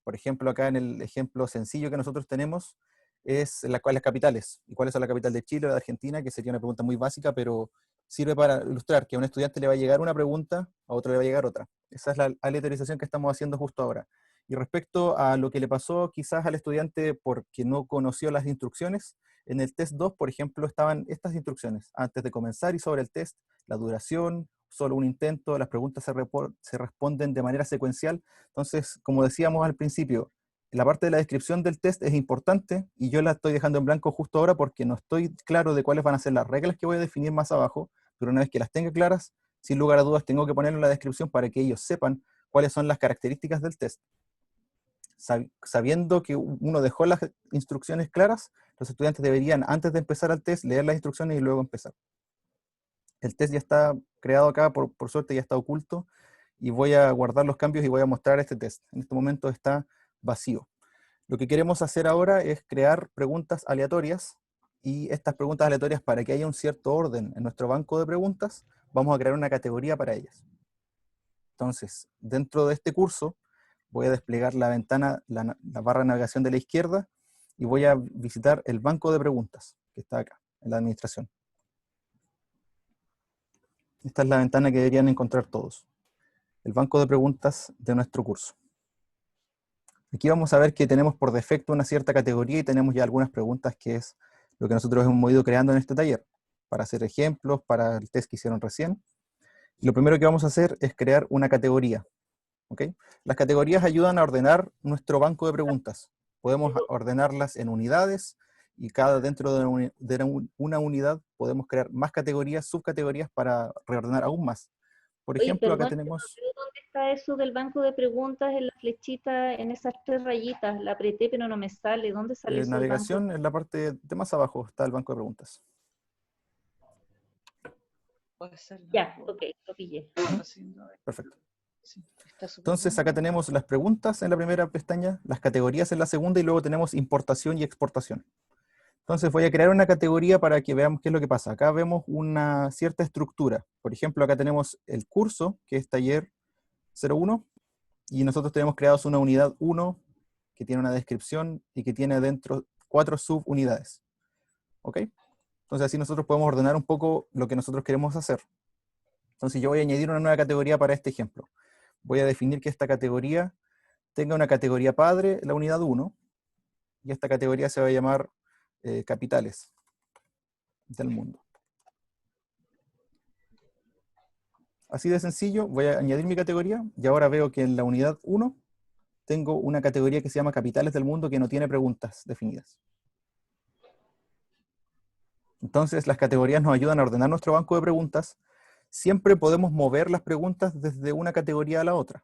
Por ejemplo, acá en el ejemplo sencillo que nosotros tenemos es las capitales. ¿Y cuáles son la capital de Chile o de Argentina? Que sería una pregunta muy básica, pero sirve para ilustrar que a un estudiante le va a llegar una pregunta, a otro le va a llegar otra. Esa es la aleatorización que estamos haciendo justo ahora. Y respecto a lo que le pasó quizás al estudiante porque no conoció las instrucciones, en el test 2, por ejemplo, estaban estas instrucciones. Antes de comenzar y sobre el test, la duración, solo un intento, las preguntas se responden de manera secuencial. Entonces, como decíamos al principio, la parte de la descripción del test es importante y yo la estoy dejando en blanco justo ahora porque no estoy claro de cuáles van a ser las reglas que voy a definir más abajo, pero una vez que las tenga claras, sin lugar a dudas tengo que ponerlo en la descripción para que ellos sepan cuáles son las características del test. Sabiendo que uno dejó las instrucciones claras, los estudiantes deberían, antes de empezar el test, leer las instrucciones y luego empezar. El test ya está creado acá, por suerte ya está oculto, y voy a guardar los cambios y voy a mostrar este test. En este momento está vacío. Lo que queremos hacer ahora es crear preguntas aleatorias, y estas preguntas aleatorias, para que haya un cierto orden en nuestro banco de preguntas, vamos a crear una categoría para ellas. Entonces, dentro de este curso, voy a desplegar la ventana, la barra de navegación de la izquierda, y voy a visitar el banco de preguntas, que está acá, en la administración. Esta es la ventana que deberían encontrar todos. El banco de preguntas de nuestro curso. Aquí vamos a ver que tenemos por defecto una cierta categoría y tenemos ya algunas preguntas, que es lo que nosotros hemos ido creando en este taller, para hacer ejemplos, para el test que hicieron recién. Y lo primero que vamos a hacer es crear una categoría. ¿Okay? Las categorías ayudan a ordenar nuestro banco de preguntas. Podemos ordenarlas en unidades, y dentro de una unidad podemos crear más categorías, subcategorías, para reordenar aún más. Por ejemplo, perdón, acá tenemos... ¿Dónde está eso del banco de preguntas en la flechita, en esas 3 rayitas? La apreté pero no me sale. ¿Dónde sale eso del navegación, banco? en la parte de más abajo está el banco de preguntas. Ya, ok, lo pillé. Perfecto. Entonces acá tenemos las preguntas en la primera pestaña, las categorías en la segunda, y luego tenemos importación y exportación. Entonces voy a crear una categoría para que veamos qué es lo que pasa. Acá vemos una cierta estructura. Por ejemplo, acá tenemos el curso, que es taller 01, y nosotros tenemos creados una unidad 1, que tiene una descripción y que tiene dentro 4 subunidades. ¿Ok? Entonces así nosotros podemos ordenar un poco lo que nosotros queremos hacer. Entonces yo voy a añadir una nueva categoría para este ejemplo. Voy a definir que esta categoría tenga una categoría padre, la unidad 1, y esta categoría se va a llamar capitales del mundo. Así de sencillo, voy a añadir mi categoría, y ahora veo que en la unidad 1 tengo una categoría que se llama capitales del mundo, que no tiene preguntas definidas. Entonces las categorías nos ayudan a ordenar nuestro banco de preguntas. Siempre podemos mover las preguntas desde una categoría a la otra.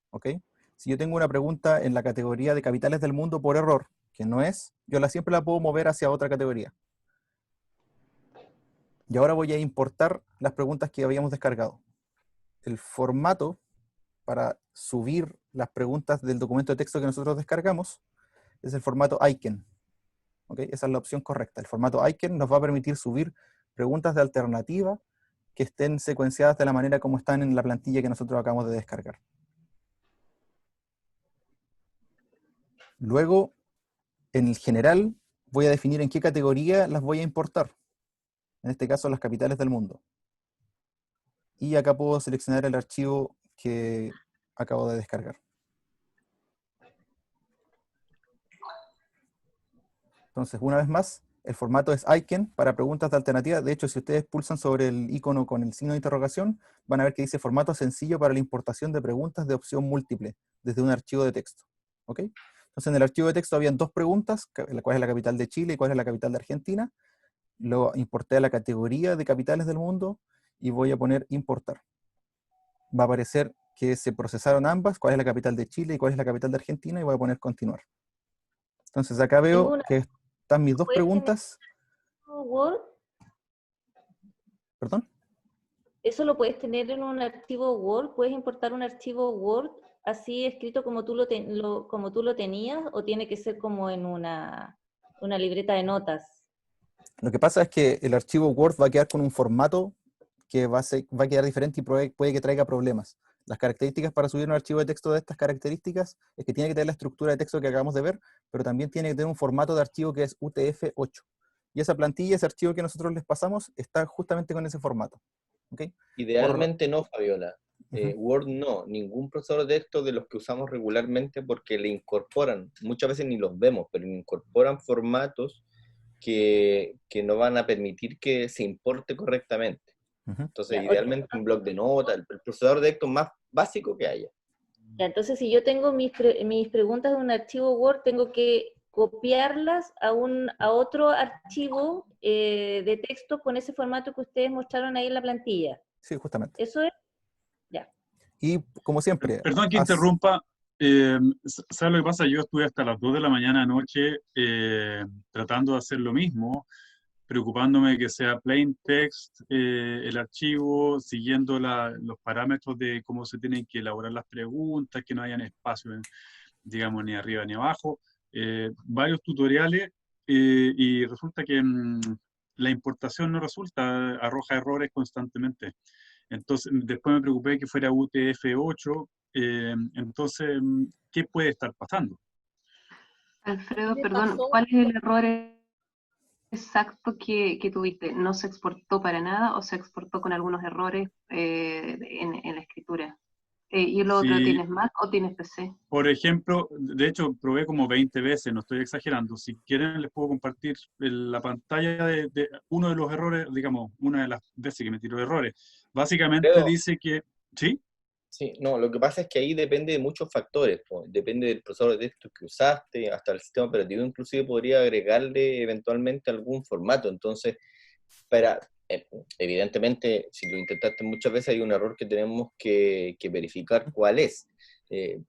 ¿Ok? Si yo tengo una pregunta en la categoría de capitales del mundo por error, que no es, yo siempre la puedo mover hacia otra categoría. Y ahora voy a importar las preguntas que habíamos descargado. El formato para subir las preguntas del documento de texto que nosotros descargamos es el formato Icon. ¿Ok? Esa es la opción correcta. El formato Icon nos va a permitir subir preguntas de alternativa que estén secuenciadas de la manera como están en la plantilla que nosotros acabamos de descargar. Luego, en el general, voy a definir en qué categoría las voy a importar. En este caso, las capitales del mundo. Y acá puedo seleccionar el archivo que acabo de descargar. Entonces, una vez más, el formato es Icon para preguntas de alternativa. De hecho, si ustedes pulsan sobre el icono con el signo de interrogación, van a ver que dice formato sencillo para la importación de preguntas de opción múltiple desde un archivo de texto. ¿Ok? Entonces, en el archivo de texto habían 2 preguntas, cuál es la capital de Chile y cuál es la capital de Argentina. Lo importé a la categoría de capitales del mundo y voy a poner importar. va a aparecer que se procesaron ambas, cuál es la capital de Chile y cuál es la capital de Argentina, y voy a poner continuar. Entonces acá Tengo veo una- que están mis dos ¿Puedes generar preguntas. un Word? ¿Perdón? ¿Eso lo puedes tener en un archivo Word? ¿Puedes importar un archivo Word así escrito como tú como tú lo tenías? ¿O tiene que ser como en una libreta de notas? Lo que pasa es que el archivo Word va a quedar con un formato que va a quedar diferente y puede que traiga problemas. Las características para subir un archivo de texto de estas características es que tiene que tener la estructura de texto que acabamos de ver, pero también tiene que tener un formato de archivo que es UTF-8. Y esa plantilla, ese archivo que nosotros les pasamos, está justamente con ese formato. ¿Okay? Idealmente no, Fabiola. Word no, ningún procesador de texto de los que usamos regularmente, porque le incorporan, muchas veces ni los vemos, pero le incorporan formatos que no van a permitir que se importe correctamente. Entonces, idealmente un bloc de notas, el procesador de texto más básico que haya. Ya, entonces, si yo tengo mis preguntas de un archivo Word, tengo que copiarlas a otro archivo de texto con ese formato que ustedes mostraron ahí en la plantilla. Sí, justamente. ¿Eso es? Ya. Y como siempre... Perdón que interrumpa. ¿Sabes lo que pasa? Yo estuve hasta las 2 de la mañana anoche tratando de hacer lo mismo, preocupándome de que sea plain text el archivo, siguiendo los parámetros de cómo se tienen que elaborar las preguntas, que no hayan espacio, digamos, ni arriba ni abajo. Varios tutoriales y resulta que la importación no resulta, arroja errores constantemente. Entonces, después me preocupé que fuera UTF-8. Entonces, ¿qué puede estar pasando? Alfredo, perdón, ¿cuál es el error exacto que tuviste? ¿No se exportó para nada o se exportó con algunos errores en la escritura? ¿Y lo otro, Sí. tienes Mac o tienes PC? Por ejemplo, de hecho, probé como 20 veces, no estoy exagerando. Si quieren, les puedo compartir la pantalla de uno de los errores, digamos, una de las veces que me tiró errores. Básicamente Creo- dice que... ¿Sí? Sí, no, lo que pasa es que ahí depende de muchos factores, po. Depende del procesador de texto que usaste, hasta el sistema operativo inclusive podría agregarle eventualmente algún formato. Entonces, evidentemente, si lo intentaste muchas veces, hay un error que tenemos que verificar cuál es.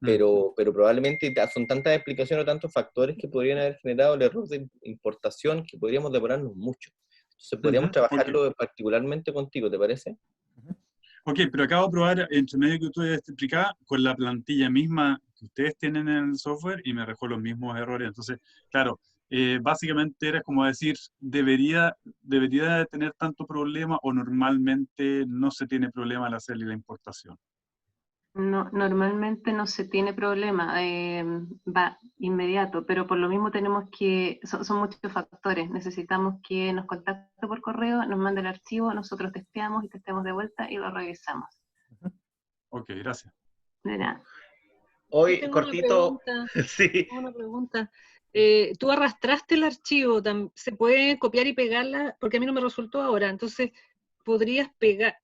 Pero probablemente son tantas explicaciones o tantos factores que podrían haber generado el error de importación que podríamos demorarnos mucho. Entonces, podríamos trabajarlo particularmente contigo, ¿te parece? Ok, pero acabo de probar entre medio que tú explicabas con la plantilla misma que ustedes tienen en el software y me arrojó los mismos errores. Entonces, claro, básicamente era como decir, debería tener tanto problema o normalmente no se tiene problema al hacerle la importación. No, normalmente no se tiene problema, va inmediato, pero por lo mismo tenemos que, son muchos factores, necesitamos que nos contacte por correo, nos mande el archivo, nosotros testeamos y testeamos de vuelta y lo revisamos. Ok, gracias. De nada. Hoy, Tengo cortito. Sí. Una pregunta. ¿Tú arrastraste el archivo? ¿Se puede copiar y pegarla? Porque a mí no me resultó ahora. Entonces, ¿podrías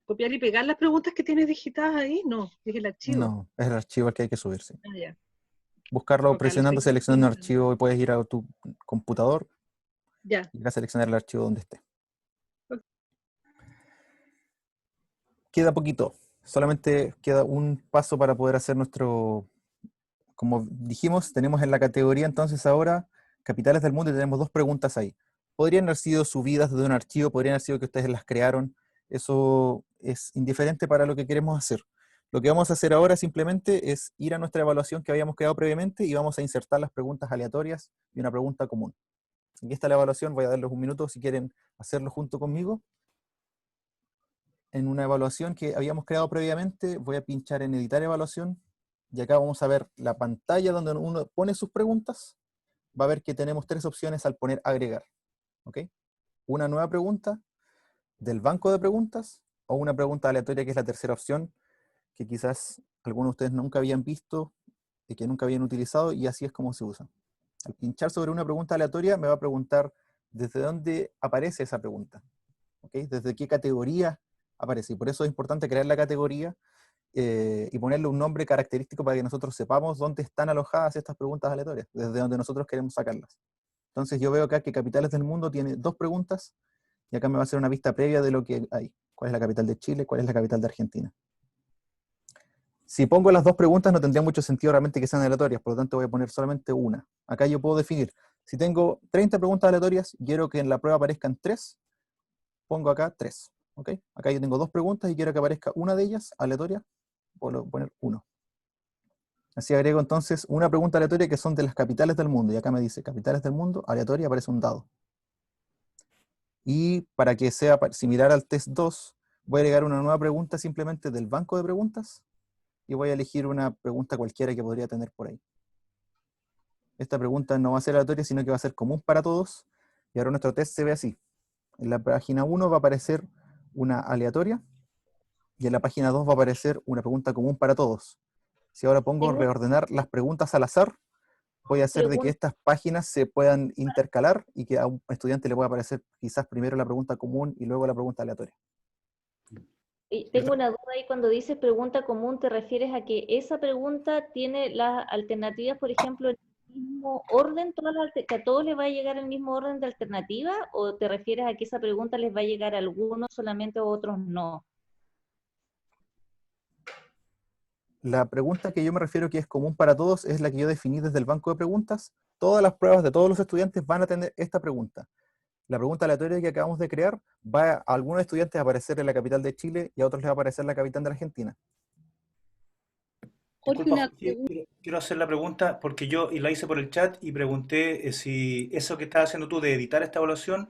copiar y pegar las preguntas que tienes digitadas ahí? No, es el archivo. No, es el archivo al que hay que subirse. Ah, ya. Buscarlo Ok, presionando, lo estoy seleccionando buscando. archivo y puedes ir a tu computador Ya. y ir a seleccionar el archivo donde esté. Queda poquito, solamente queda un paso para poder hacer nuestro, como dijimos, tenemos en la categoría entonces ahora capitales del mundo y tenemos dos preguntas ahí. Podrían haber sido subidas de un archivo, podrían haber sido que ustedes las crearon, eso es indiferente para lo que queremos hacer. Lo que vamos a hacer ahora simplemente es ir a nuestra evaluación que habíamos creado previamente y vamos a insertar las preguntas aleatorias y una pregunta común. Aquí está la evaluación, voy a darles un minuto si quieren hacerlo junto conmigo. En una evaluación que habíamos creado previamente, voy a pinchar en editar evaluación y acá vamos a ver la pantalla donde uno pone sus preguntas. Va a ver que tenemos tres opciones al poner agregar. ¿Ok? Una nueva pregunta del banco de preguntas o una pregunta aleatoria que es la tercera opción que quizás algunos de ustedes nunca habían visto y que nunca habían utilizado y así es como se usa. Al pinchar sobre una pregunta aleatoria me va a preguntar desde dónde aparece esa pregunta. ¿Ok? Desde qué categoría aparece. Y por eso es importante crear la categoría y ponerle un nombre característico para que nosotros sepamos dónde están alojadas estas preguntas aleatorias, desde donde nosotros queremos sacarlas. Entonces yo veo acá que Capitales del Mundo tiene dos preguntas y acá me va a hacer una vista previa de lo que hay. ¿Cuál es la capital de Chile? ¿Cuál es la capital de Argentina? Si pongo las dos preguntas no tendría mucho sentido realmente que sean aleatorias, por lo tanto voy a poner solamente una. Acá yo puedo definir, si tengo 30 preguntas aleatorias y quiero que en la prueba aparezcan 3, pongo acá 3. ¿Ok? Acá yo tengo 2 preguntas y quiero que aparezca una de ellas aleatoria, puedo poner 1. Así agrego entonces una pregunta aleatoria que son de las capitales del mundo, y acá me dice capitales del mundo, aleatoria, aparece un dado. Y para que sea similar al test 2, voy a agregar una nueva pregunta simplemente del banco de preguntas, y voy a elegir una pregunta cualquiera que podría tener por ahí. Esta pregunta no va a ser aleatoria, sino que va a ser común para todos, y ahora nuestro test se ve así. En la página 1 va a aparecer una aleatoria, y en la página 2 va a aparecer una pregunta común para todos. Si ahora pongo reordenar las preguntas al azar, voy a hacer de que estas páginas se puedan intercalar y que a un estudiante le pueda aparecer quizás primero la pregunta común y luego la pregunta aleatoria. Y tengo una duda ahí, cuando dices pregunta común, ¿te refieres a que esa pregunta tiene las alternativas, por ejemplo, en el mismo orden, que a todos les va a llegar el mismo orden de alternativa, o te refieres a que esa pregunta les va a llegar a algunos solamente o a otros no? La pregunta que yo me refiero que es común para todos es la que yo definí desde el banco de preguntas. Todas las pruebas de todos los estudiantes van a tener esta pregunta. La pregunta aleatoria que acabamos de crear va a algunos estudiantes a aparecer en la capital de Chile y a otros les va a aparecer la capital de Argentina. Disculpa, quiero hacer la pregunta porque yo la hice por el chat y pregunté si eso que estás haciendo tú de editar esta evaluación,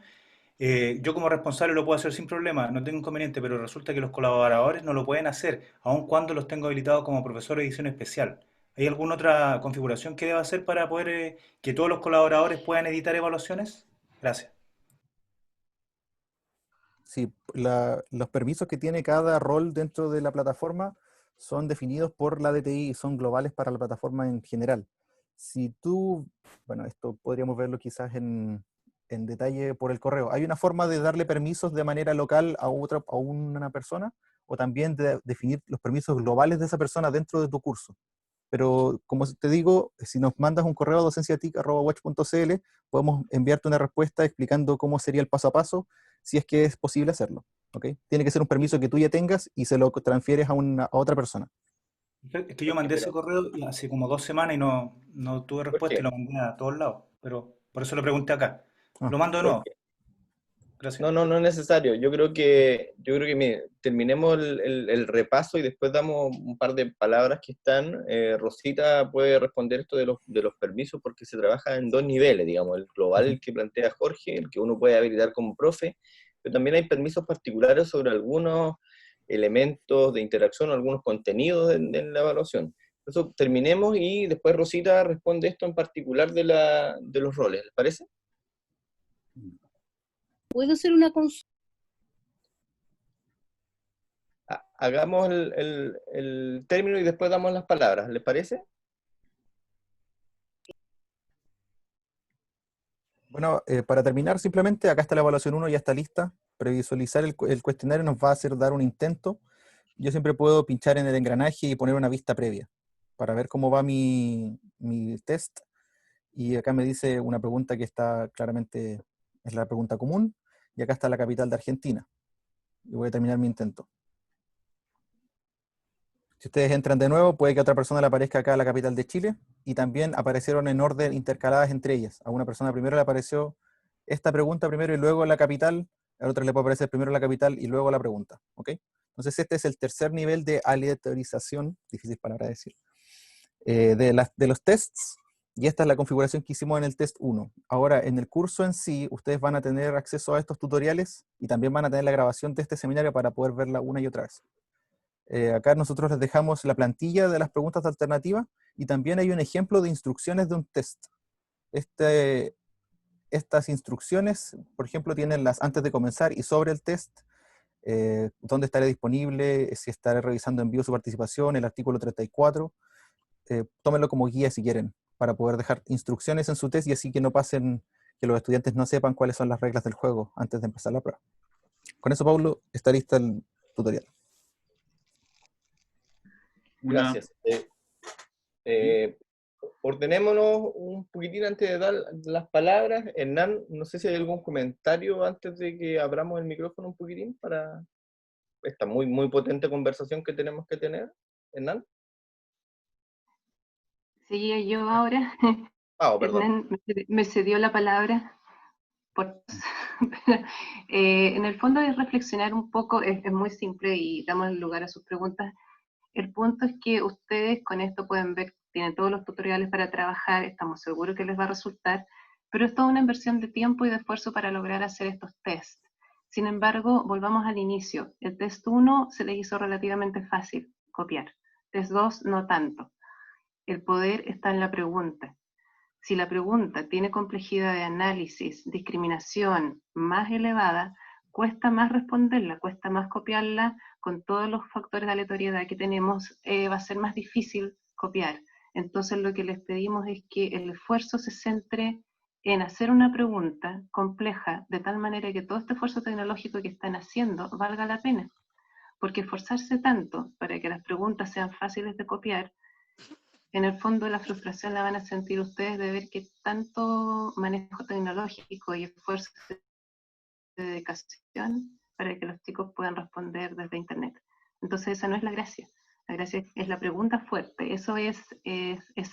yo como responsable lo puedo hacer sin problema, no tengo inconveniente, pero resulta que los colaboradores no lo pueden hacer, aun cuando los tengo habilitados como profesor de edición especial. ¿Hay alguna otra configuración que deba hacer para poder que todos los colaboradores puedan editar evaluaciones? Gracias. Sí, los permisos que tiene cada rol dentro de la plataforma son definidos por la DTI y son globales para la plataforma en general. Si tú, bueno, esto podríamos verlo quizás en detalle por el correo. Hay una forma de darle permisos de manera local a una persona, o también de definir los permisos globales de esa persona dentro de tu curso. Pero como te digo, si nos mandas un correo a docenciatic@watch.cl, podemos enviarte una respuesta explicando cómo sería el paso a paso, si es que es posible hacerlo. ¿Okay? Tiene que ser un permiso que tú ya tengas y se lo transfieres a otra persona. Es que yo mandé ese correo hace como 2 semanas y no tuve respuesta y lo mandé a todos lados, pero por eso lo pregunté acá. Lo mando de nuevo. Gracias. No es necesario. Yo creo que mire, terminemos el repaso y después damos un par de palabras que están. Rosita puede responder esto de los permisos porque se trabaja en 2 niveles, digamos, el global, el que plantea Jorge, el que uno puede habilitar como profe, pero también hay permisos particulares sobre algunos elementos de interacción, algunos contenidos en la evaluación. Entonces terminemos y después Rosita responde esto en particular de los roles, ¿les parece? ¿Puedo hacer una consulta? Hagamos el término y después damos las palabras, ¿les parece? Bueno, para terminar simplemente, acá está la evaluación 1, ya está lista. Previsualizar el cuestionario nos va a hacer dar un intento. Yo siempre puedo pinchar en el engranaje y poner una vista previa para ver cómo va mi test. Y acá me dice una pregunta que está claramente, es la pregunta común, y acá está la capital de Argentina. Y voy a terminar mi intento. Si ustedes entran de nuevo, puede que a otra persona le aparezca acá la capital de Chile, y también aparecieron en orden intercaladas entre ellas. A una persona primero le apareció esta pregunta primero y luego la capital, a otra le puede aparecer primero la capital y luego la pregunta. ¿Ok? Entonces este es el tercer nivel de aleatorización, difícil palabra decir, de los tests, y esta es la configuración que hicimos en el test 1. Ahora, en el curso en sí, ustedes van a tener acceso a estos tutoriales y también van a tener la grabación de este seminario para poder verla una y otra vez. Acá nosotros les dejamos la plantilla de las preguntas de alternativa y también hay un ejemplo de instrucciones de un test. Estas instrucciones, por ejemplo, tienen las antes de comenzar y sobre el test, dónde estaré disponible, si estaré revisando en vivo su participación, el artículo 34. Tómenlo como guía si quieren, para poder dejar instrucciones en su test y así que no pasen, que los estudiantes no sepan cuáles son las reglas del juego antes de empezar la prueba. Con eso, Paulo, está lista el tutorial. Gracias. Ordenémonos un poquitín antes de dar las palabras. Hernán, no sé si hay algún comentario antes de que abramos el micrófono un poquitín para esta muy potente conversación que tenemos que tener. Hernán. Seguía yo ahora. Perdón. Hernán me cedió la palabra. En el fondo es reflexionar un poco, es muy simple y damos lugar a sus preguntas. El punto es que ustedes con esto pueden ver, tienen todos los tutoriales para trabajar, estamos seguros que les va a resultar, pero es toda una inversión de tiempo y de esfuerzo para lograr hacer estos tests. Sin embargo, volvamos al inicio. El test 1 se les hizo relativamente fácil copiar, test 2 no tanto. El poder está en la pregunta. Si la pregunta tiene complejidad de análisis, discriminación más elevada, cuesta más responderla, cuesta más copiarla, con todos los factores de aleatoriedad que tenemos, va a ser más difícil copiar. Entonces lo que les pedimos es que el esfuerzo se centre en hacer una pregunta compleja, de tal manera que todo este esfuerzo tecnológico que están haciendo valga la pena. Porque esforzarse tanto para que las preguntas sean fáciles de copiar, en el fondo la frustración la van a sentir ustedes de ver que tanto manejo tecnológico y esfuerzo de dedicación para que los chicos puedan responder desde internet. Entonces esa no es la gracia. La gracia es la pregunta fuerte. Eso es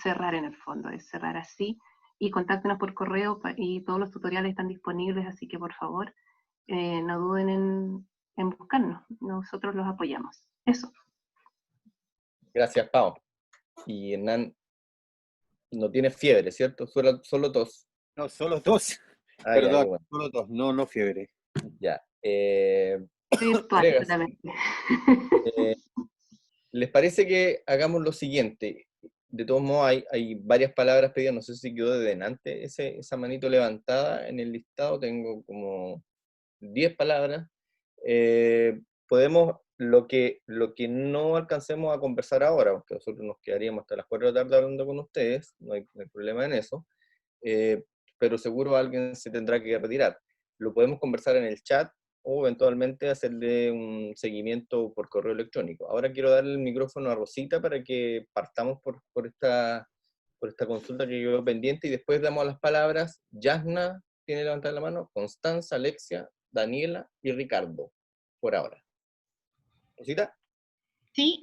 cerrar en el fondo, es cerrar así. Y contáctenos por correo y todos los tutoriales están disponibles, así que por favor no duden en buscarnos. Nosotros los apoyamos. Eso. Gracias, Pau. Y Hernán no tiene fiebre, ¿cierto? Solo tos. No, solo tos. Perdón, bueno. Solo tos, no fiebre. Ya. Colegas, ¿les parece que hagamos lo siguiente? De todos modos, hay varias palabras pedidas, no sé si quedó de delante esa manito levantada en el listado, tengo como 10 palabras. Podemos, lo que no alcancemos a conversar ahora, porque nosotros nos quedaríamos hasta las 4 de la tarde hablando con ustedes, no hay problema en eso, pero seguro alguien se tendrá que retirar. Lo podemos conversar en el chat o eventualmente hacerle un seguimiento por correo electrónico. Ahora quiero darle el micrófono a Rosita para que partamos por esta consulta que yo veo pendiente, y después damos las palabras. Yasna tiene levantada la mano, Constanza, Alexia, Daniela y Ricardo, por ahora. ¿Rosita? Sí,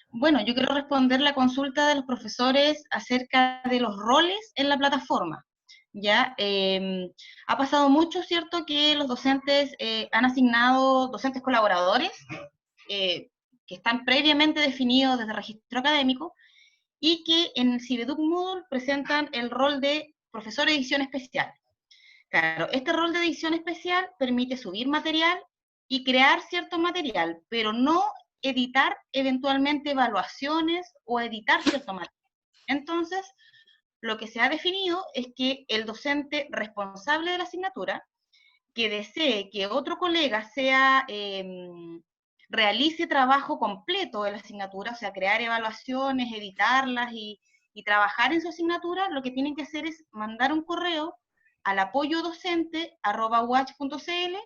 bueno, yo quiero responder la consulta de los profesores acerca de los roles en la plataforma. Ya, ha pasado mucho, ¿cierto?, que los docentes han asignado docentes colaboradores que están previamente definidos desde el registro académico y que en el Cibeduc Moodle presentan el rol de profesor de edición especial. Claro, este rol de edición especial permite subir material y crear cierto material, pero no editar eventualmente evaluaciones o editar cierto material. Entonces, lo que se ha definido es que el docente responsable de la asignatura, que desee que otro colega realice trabajo completo de la asignatura, o sea, crear evaluaciones, editarlas y trabajar en su asignatura, lo que tienen que hacer es mandar un correo al apoyodocente@watch.cl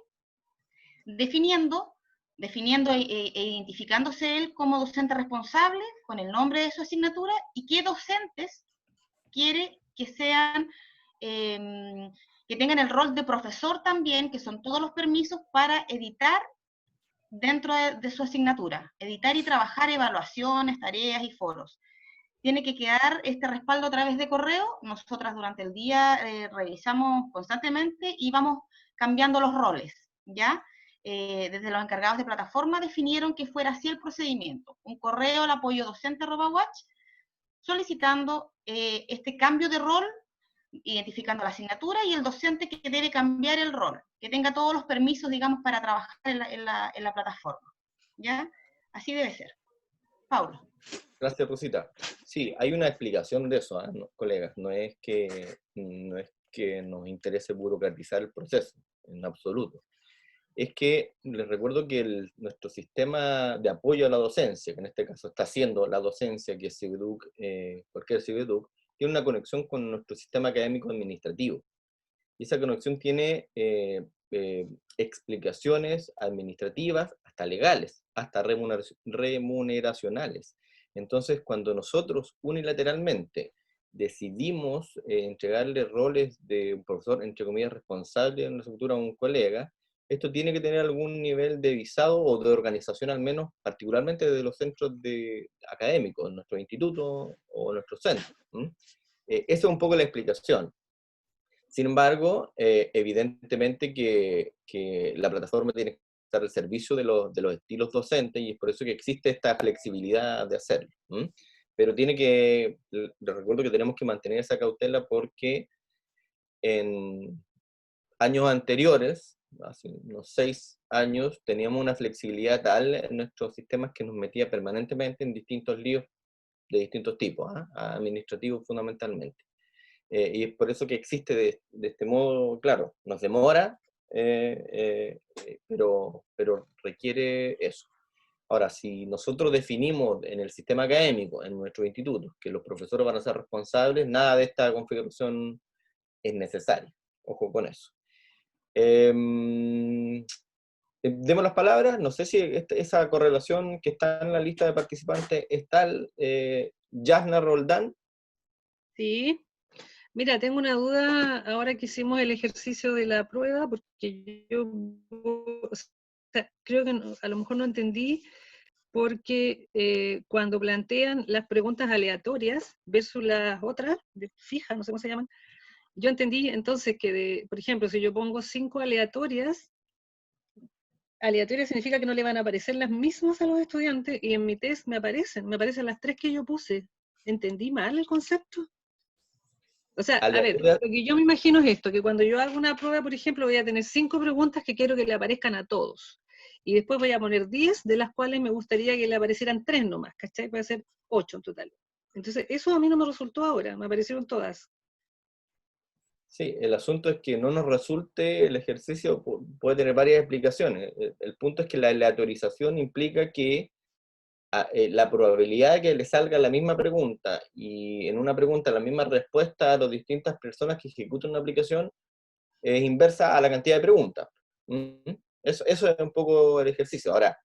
definiendo e identificándose él como docente responsable con el nombre de su asignatura y qué docentes quiere que sean, que tengan el rol de profesor también, que son todos los permisos para editar dentro de su asignatura, editar y trabajar evaluaciones, tareas y foros. Tiene que quedar este respaldo a través de correo. Nosotras durante el día revisamos constantemente y vamos cambiando los roles, ¿ya? Desde los encargados de plataforma definieron que fuera así el procedimiento. Un correo al apoyodocente@watch solicitando este cambio de rol, identificando la asignatura y el docente que debe cambiar el rol, que tenga todos los permisos, digamos, para trabajar en la plataforma, ¿ya? Así debe ser. Paulo. Gracias, Rosita. Sí, hay una explicación de eso, no, colegas, no es que nos interese burocratizar el proceso, en absoluto. Es que les recuerdo que nuestro sistema de apoyo a la docencia, que en este caso está haciendo la docencia, que es Cibeduc, cualquier Cibeduc, tiene una conexión con nuestro sistema académico administrativo. Y esa conexión tiene explicaciones administrativas, hasta legales, hasta remuneracionales. Entonces, cuando nosotros unilateralmente decidimos entregarle roles de un profesor, entre comillas, responsable de una estructura a un colega, esto tiene que tener algún nivel de visado o de organización al menos, particularmente de los centros académicos, nuestros institutos o nuestros centros. Esa es un poco la explicación. Sin embargo, evidentemente que la plataforma tiene que estar al servicio de los estilos docentes y es por eso que existe esta flexibilidad de hacerlo. Pero les recuerdo que tenemos que mantener esa cautela porque en años anteriores, hace unos 6 años, teníamos una flexibilidad tal en nuestros sistemas que nos metía permanentemente en distintos líos de distintos tipos, administrativos fundamentalmente. Y es por eso que existe de este modo, claro, nos demora, pero requiere eso. Ahora, si nosotros definimos en el sistema académico, en nuestros institutos, que los profesores van a ser responsables, nada de esta configuración es necesario. Ojo con eso. Demos las palabras, no sé si esa correlación que está en la lista de participantes es tal. Yasna Roldán. Sí. Mira, tengo una duda ahora que hicimos el ejercicio de la prueba, porque yo creo que a lo mejor no entendí, porque cuando plantean las preguntas aleatorias versus las otras, fijas, no sé cómo se llaman, yo entendí entonces que, por ejemplo, si yo pongo 5 aleatorias significa que no le van a aparecer las mismas a los estudiantes, y en mi test me aparecen las 3 que yo puse. ¿Entendí mal el concepto? O sea, a ver, lo que yo me imagino es esto, que cuando yo hago una prueba, por ejemplo, voy a tener 5 preguntas que quiero que le aparezcan a todos. Y después voy a poner 10, de las cuales me gustaría que le aparecieran 3 nomás, ¿cachai? Puede ser 8 en total. Entonces, eso a mí no me resultó ahora, me aparecieron todas. Sí, el asunto es que no nos resulte el ejercicio, puede tener varias explicaciones. El punto es que la aleatorización implica que la probabilidad de que le salga la misma pregunta y en una pregunta la misma respuesta a las distintas personas que ejecutan una aplicación es inversa a la cantidad de preguntas. Eso es un poco el ejercicio. Ahora,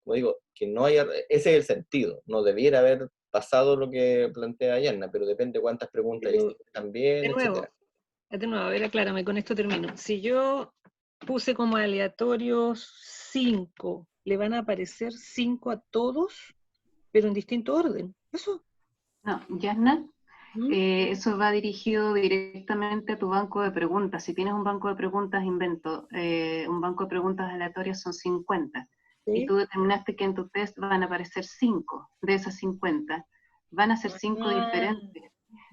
como digo, que no haya, ese es el sentido, no debiera haber pasado lo que plantea Yanna, pero depende cuántas preguntas hiciste también, etc. De nuevo, a ver, aclárame, con esto termino. Si yo puse como aleatorios 5, ¿le van a aparecer 5 a todos, pero en distinto orden? ¿Eso? No, Yasna, eso va dirigido directamente a tu banco de preguntas. Si tienes un banco de preguntas, invento, un banco de preguntas aleatorias son 50. ¿Sí? Y tú determinaste que en tu test van a aparecer 5 de esas 50. Van a ser 5 diferentes.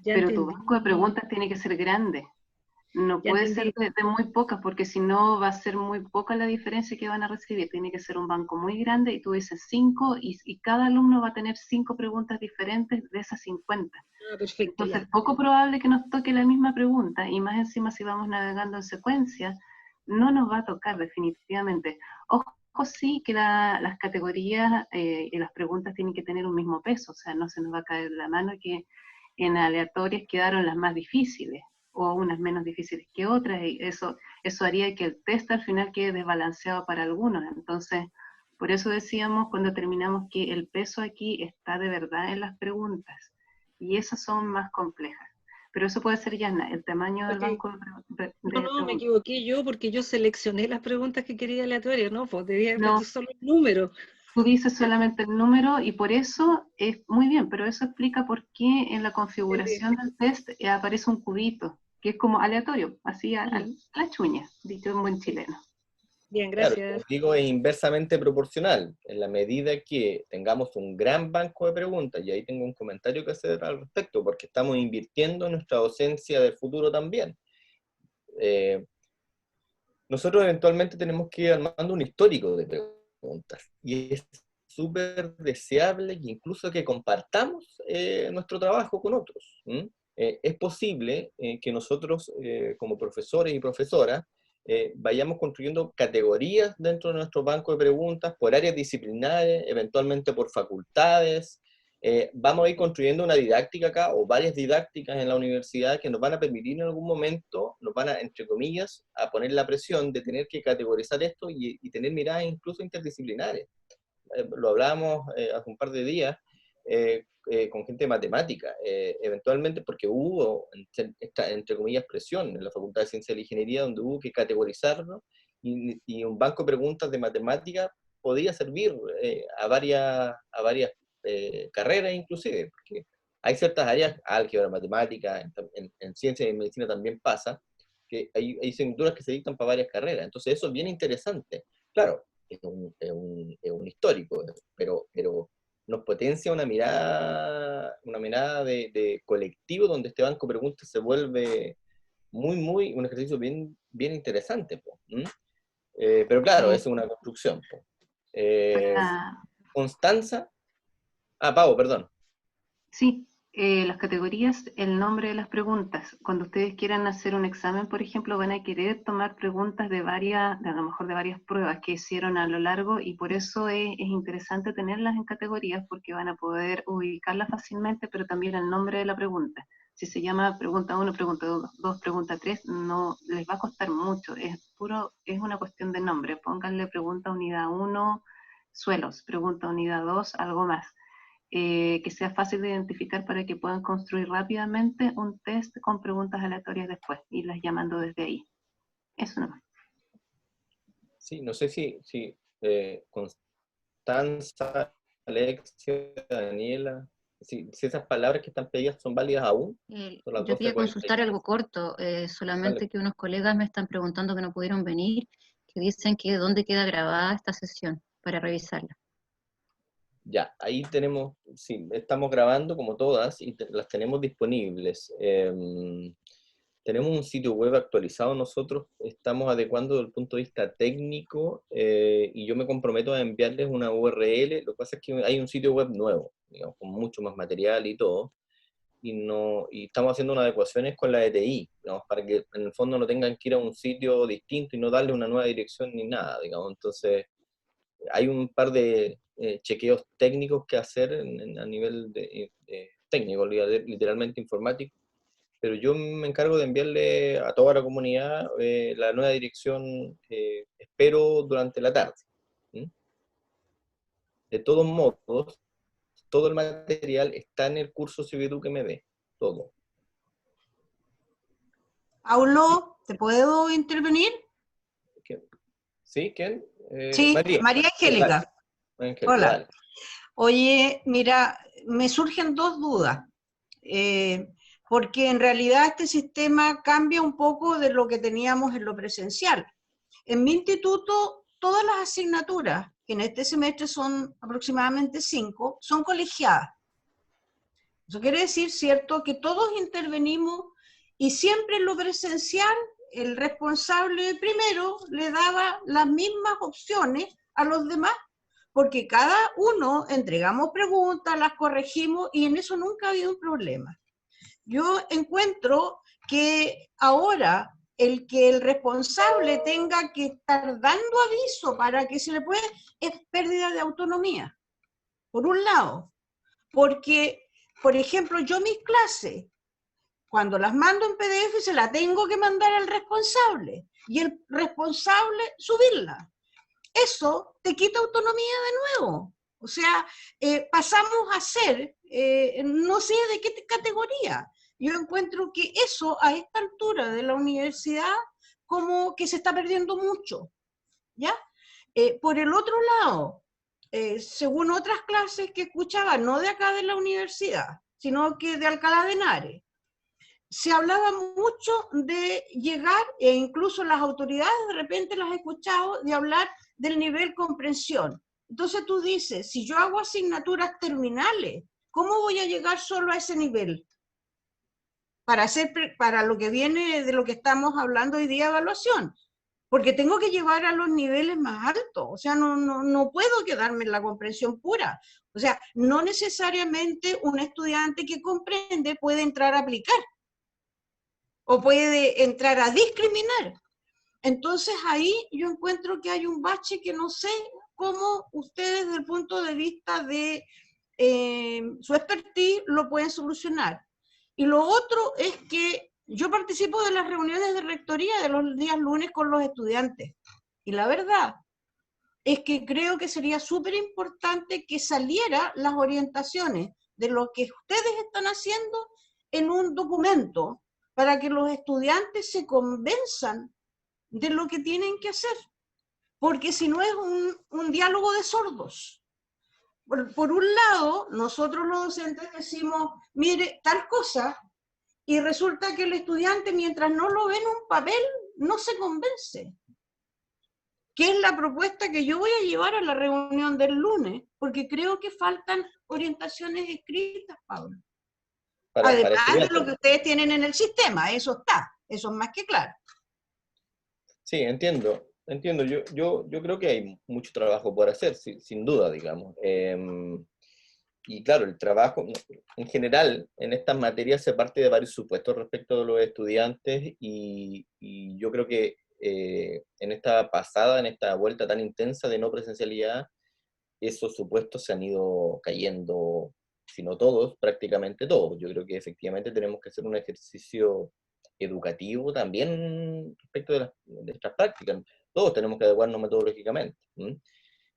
Pero tu banco de preguntas tiene que ser grande. No puede ser de muy pocas, porque si no va a ser muy poca la diferencia que van a recibir. Tiene que ser un banco muy grande y tú dices 5 y cada alumno va a tener 5 preguntas diferentes de esas 50. Perfecto, entonces es poco probable que nos toque la misma pregunta, y más encima si vamos navegando en secuencia, no nos va a tocar definitivamente. Ojo sí que las categorías y las preguntas tienen que tener un mismo peso, o sea, no se nos va a caer la mano que en aleatorias quedaron las más difíciles, o unas menos difíciles que otras, y eso haría que el test al final quede desbalanceado para algunos. Entonces, por eso decíamos cuando terminamos que el peso aquí está de verdad en las preguntas, y esas son más complejas. Pero eso puede ser ya el tamaño del banco de No, me equivoqué yo, porque yo seleccioné las preguntas que quería aleatorias, ¿no? Pues debía haber puesto solo el número. Tú dices solamente el número y por eso es muy bien, pero eso explica por qué en la configuración del test aparece un cubito, que es como aleatorio, así a la chuña, dicho en buen chileno. Bien, gracias. Claro, como digo, es inversamente proporcional, en la medida que tengamos un gran banco de preguntas, y ahí tengo un comentario que hacer al respecto, porque estamos invirtiendo en nuestra docencia del futuro también. Nosotros eventualmente tenemos que ir armando un histórico de preguntas, y es súper deseable que incluso que compartamos nuestro trabajo con otros. Es posible que nosotros, como profesores y profesoras, vayamos construyendo categorías dentro de nuestro banco de preguntas, por áreas disciplinares, eventualmente por facultades. Vamos a ir construyendo una didáctica acá, o varias didácticas en la universidad, que nos van a permitir en algún momento, nos van a, entre comillas, a poner la presión de tener que categorizar esto y tener miradas incluso interdisciplinares. Lo hablábamos hace un par de días con gente de matemática, eventualmente porque hubo, entre comillas, presión en la Facultad de Ciencia de la Ingeniería, donde hubo que categorizarlo y un banco de preguntas de matemáticas podría servir a varias carreras inclusive, porque hay ciertas áreas, álgebra, matemática, en ciencia y medicina también pasa, que hay asignaturas que se dictan para varias carreras. Entonces eso es bien interesante. Claro, es un histórico, pero nos potencia una mirada de colectivo donde este banco de preguntas se vuelve un ejercicio bien interesante. Pero claro, es una construcción. Constanza. Pau, perdón. Sí, las categorías, el nombre de las preguntas. Cuando ustedes quieran hacer un examen, por ejemplo, van a querer tomar preguntas a lo mejor de varias pruebas que hicieron a lo largo, y por eso es interesante tenerlas en categorías, porque van a poder ubicarlas fácilmente, pero también el nombre de la pregunta. Si se llama pregunta 1, pregunta 2, pregunta 3, no les va a costar mucho, es una cuestión de nombre. Pónganle pregunta unidad 1, suelos, pregunta unidad 2, algo más. Que sea fácil de identificar para que puedan construir rápidamente un test con preguntas aleatorias después, y las llamando desde ahí. Eso nomás. Sí, no sé si Constanza, Alexia, Daniela, si esas palabras que están pedidas son válidas aún. Son las Yo quería 12:40. consultar algo corto, solamente que unos colegas me están preguntando que no pudieron venir, que dicen que dónde queda grabada esta sesión para revisarla. Ya, ahí tenemos, sí, estamos grabando como todas y las tenemos disponibles. Tenemos un sitio web actualizado nosotros, estamos adecuando desde el punto de vista técnico y yo me comprometo a enviarles una URL. Lo que pasa es que hay un sitio web nuevo, digamos, con mucho más material y todo, y estamos haciendo unas adecuaciones con la ETI, digamos, para que en el fondo no tengan que ir a un sitio distinto y no darle una nueva dirección ni nada, digamos. Entonces, hay un par de chequeos técnicos que hacer a nivel técnico, literalmente informático, pero yo me encargo de enviarle a toda la comunidad la nueva dirección, espero durante la tarde. De todos modos, todo el material está en el curso CiviEduc-MB, todo. Paulo, ¿te puedo intervenir? ¿Sí? ¿Quién? Sí, María Angélica. Hola. Dale. Oye, mira, me surgen dos dudas, porque en realidad este sistema cambia un poco de lo que teníamos en lo presencial. En mi instituto, todas las asignaturas, que en este semestre son aproximadamente 5, son colegiadas. Eso quiere decir, ¿cierto?, que todos intervenimos y siempre en lo presencial el responsable primero le daba las mismas opciones a los demás, porque cada uno entregamos preguntas, las corregimos y en eso nunca ha habido un problema. Yo encuentro que ahora el que el responsable tenga que estar dando aviso para que se le pueda, es pérdida de autonomía, por un lado, porque, por ejemplo, yo mis clases, cuando las mando en PDF, se las tengo que mandar al responsable, y el responsable subirla. Eso te quita autonomía de nuevo. O sea, pasamos a ser, no sé de qué categoría. Yo encuentro que eso, a esta altura de la universidad, como que se está perdiendo mucho, ¿ya? Por el otro lado, según otras clases que escuchaba, no de acá de la universidad, sino que de Alcalá de Henares, se hablaba mucho de llegar, e incluso las autoridades de repente las he escuchado, de hablar del nivel comprensión. Entonces tú dices, si yo hago asignaturas terminales, ¿cómo voy a llegar solo a ese nivel? Para lo que viene de lo que estamos hablando hoy día, evaluación. Porque tengo que llevar a los niveles más altos. O sea, no puedo quedarme en la comprensión pura. O sea, no necesariamente un estudiante que comprende puede entrar a aplicar o puede entrar a discriminar. Entonces ahí yo encuentro que hay un bache que no sé cómo ustedes desde el punto de vista de su expertise lo pueden solucionar. Y lo otro es que yo participo de las reuniones de rectoría de los días lunes con los estudiantes. Y la verdad es que creo que sería súper importante que saliera las orientaciones de lo que ustedes están haciendo en un documento para que los estudiantes se convenzan de lo que tienen que hacer. porque si no es un diálogo de sordos. Por un lado, nosotros los docentes decimos, mire, tal cosa, y resulta que el estudiante, mientras no lo ve en un papel, no se convence. ¿Qué es la propuesta que yo voy a llevar a la reunión del lunes? Porque creo que faltan orientaciones escritas, Pablo. Además de lo que ustedes tienen en el sistema, eso está, eso es más que claro. Sí, entiendo. Yo creo que hay mucho trabajo por hacer, sin duda, digamos. Y claro, el trabajo, en general, en estas materias se parte de varios supuestos respecto de los estudiantes y yo creo que en esta vuelta tan intensa de no presencialidad, esos supuestos se han ido cayendo, si no todos, prácticamente todos. Yo creo que efectivamente tenemos que hacer un ejercicio educativo también respecto de estas prácticas. Todos tenemos que adecuarnos metodológicamente.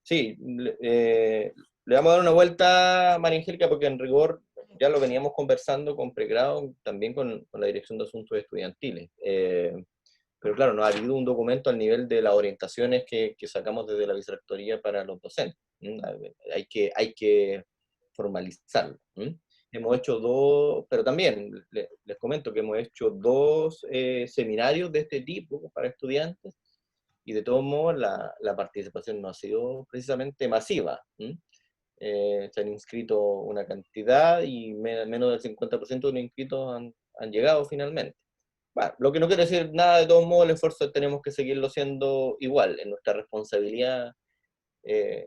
Sí, le vamos a dar una vuelta, María Angélica, porque en rigor ya lo veníamos conversando con pregrado, también con la Dirección de Asuntos Estudiantiles. Pero claro, no ha habido un documento al nivel de las orientaciones que sacamos desde la vicerrectoría para los docentes. Hay que formalizarlo. Hemos hecho dos, pero también les comento que hemos hecho dos seminarios de este tipo para estudiantes, y de todos modos la participación no ha sido precisamente masiva. Se han inscrito una cantidad y menos del 50% de los inscritos han llegado finalmente. Bueno, lo que no quiere decir nada, de todos modos el esfuerzo tenemos que seguirlo siendo igual, en nuestra responsabilidad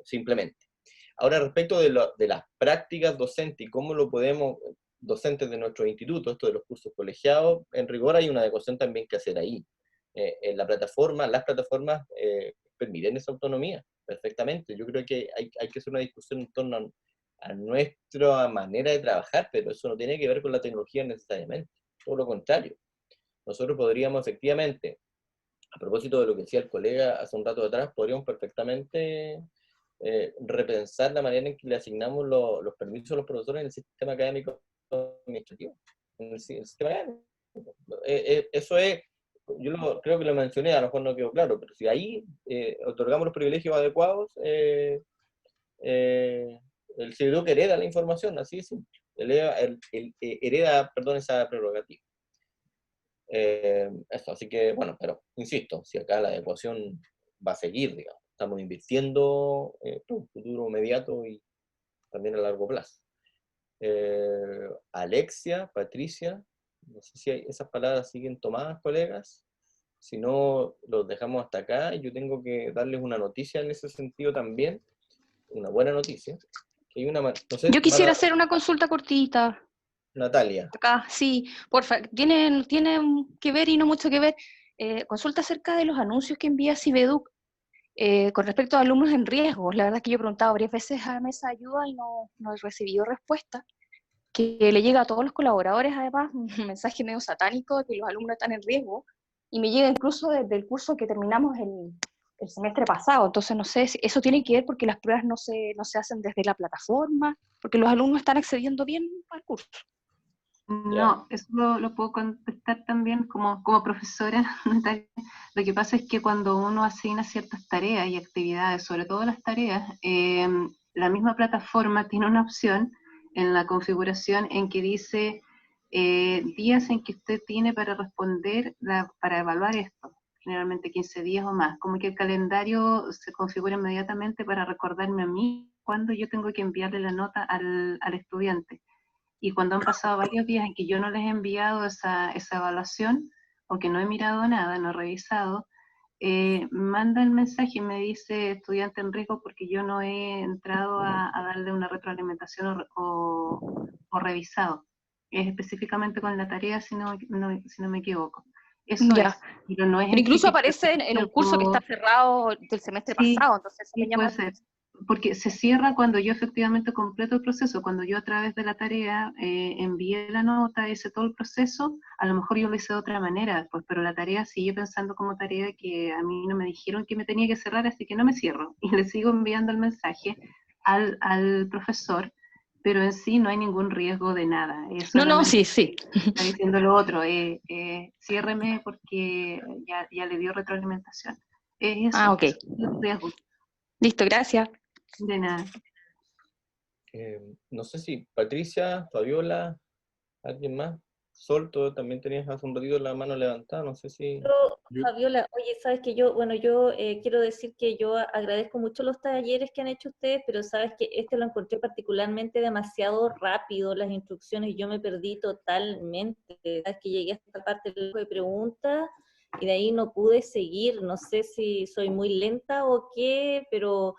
simplemente. Ahora, respecto de las prácticas docentes y cómo lo podemos, docentes de nuestro instituto, esto de los cursos colegiados, en rigor hay una adecuación también que hacer ahí. En las plataformas permiten esa autonomía perfectamente. Yo creo que hay que hacer una discusión en torno a nuestra manera de trabajar, pero eso no tiene que ver con la tecnología necesariamente, todo lo contrario. Nosotros podríamos efectivamente, a propósito de lo que decía el colega hace un rato atrás, podríamos perfectamente repensar la manera en que le asignamos los permisos a los profesores en el sistema académico administrativo. En el sistema académico. Eso es, creo que lo mencioné, a lo mejor no quedó claro, pero si ahí otorgamos los privilegios adecuados, el CIDUC hereda la información, así de simple. Hereda esa prerrogativa. Eso, así que, bueno, pero insisto, si acá la adecuación va a seguir, digamos, estamos invirtiendo un futuro inmediato y también a largo plazo. Alexia, Patricia, no sé si esas palabras siguen tomadas, colegas. Si no, los dejamos hasta acá y yo tengo que darles una noticia en ese sentido también, una buena noticia. Que hay no sé, yo quisiera hacer una consulta cortita. Natalia. Acá, sí, porfa, tienen que ver y no mucho que ver. Consulta acerca de los anuncios que envía Cibeduc con respecto a alumnos en riesgo. La verdad es que yo he preguntado varias veces a Mesa de Ayuda y no he recibido respuesta. Que le llega a todos los colaboradores, además, un mensaje medio satánico de que los alumnos están en riesgo, y me llega incluso desde el curso que terminamos el semestre pasado. Entonces no sé si eso tiene que ver porque las pruebas no se hacen desde la plataforma, porque los alumnos están accediendo bien al curso. No, eso lo puedo contestar también como profesora. Lo que pasa es que cuando uno asigna ciertas tareas y actividades, sobre todo las tareas, la misma plataforma tiene una opción en la configuración en que dice días en que usted tiene para responder, para evaluar esto, generalmente 15 días o más, como que el calendario se configura inmediatamente para recordarme a mí cuando yo tengo que enviarle la nota al estudiante. Y cuando han pasado varios días en que yo no les he enviado esa evaluación, o que no he mirado nada, no he revisado, manda el mensaje y me dice estudiante en riesgo porque yo no he entrado a darle una retroalimentación o revisado. Es específicamente con la tarea, si no me equivoco. Eso ya. es, pero no es pero incluso aparece en un curso que está cerrado del semestre pasado, entonces eso me llama la atención. Porque se cierra cuando yo efectivamente completo el proceso, cuando yo a través de la tarea envié la nota, hice todo el proceso, a lo mejor yo lo hice de otra manera después, pero la tarea sigue pensando como tarea que a mí no me dijeron que me tenía que cerrar, así que no me cierro, y le sigo enviando el mensaje al profesor, pero en sí no hay ningún riesgo de nada. No, sí. Está diciendo lo otro, ciérreme porque ya le dio retroalimentación. Es Ah, eso, ok. riesgo. Listo, gracias. De nada. No sé si Patricia, Fabiola, alguien más. Sol, tú también tenías hace un ratito la mano levantada, no sé si... Fabiola, oye, sabes que yo quiero decir que yo agradezco mucho los talleres que han hecho ustedes, pero sabes que este lo encontré particularmente demasiado rápido, las instrucciones, yo me perdí totalmente. Sabes que llegué a esta parte del bloque de preguntas y de ahí no pude seguir, no sé si soy muy lenta o qué, pero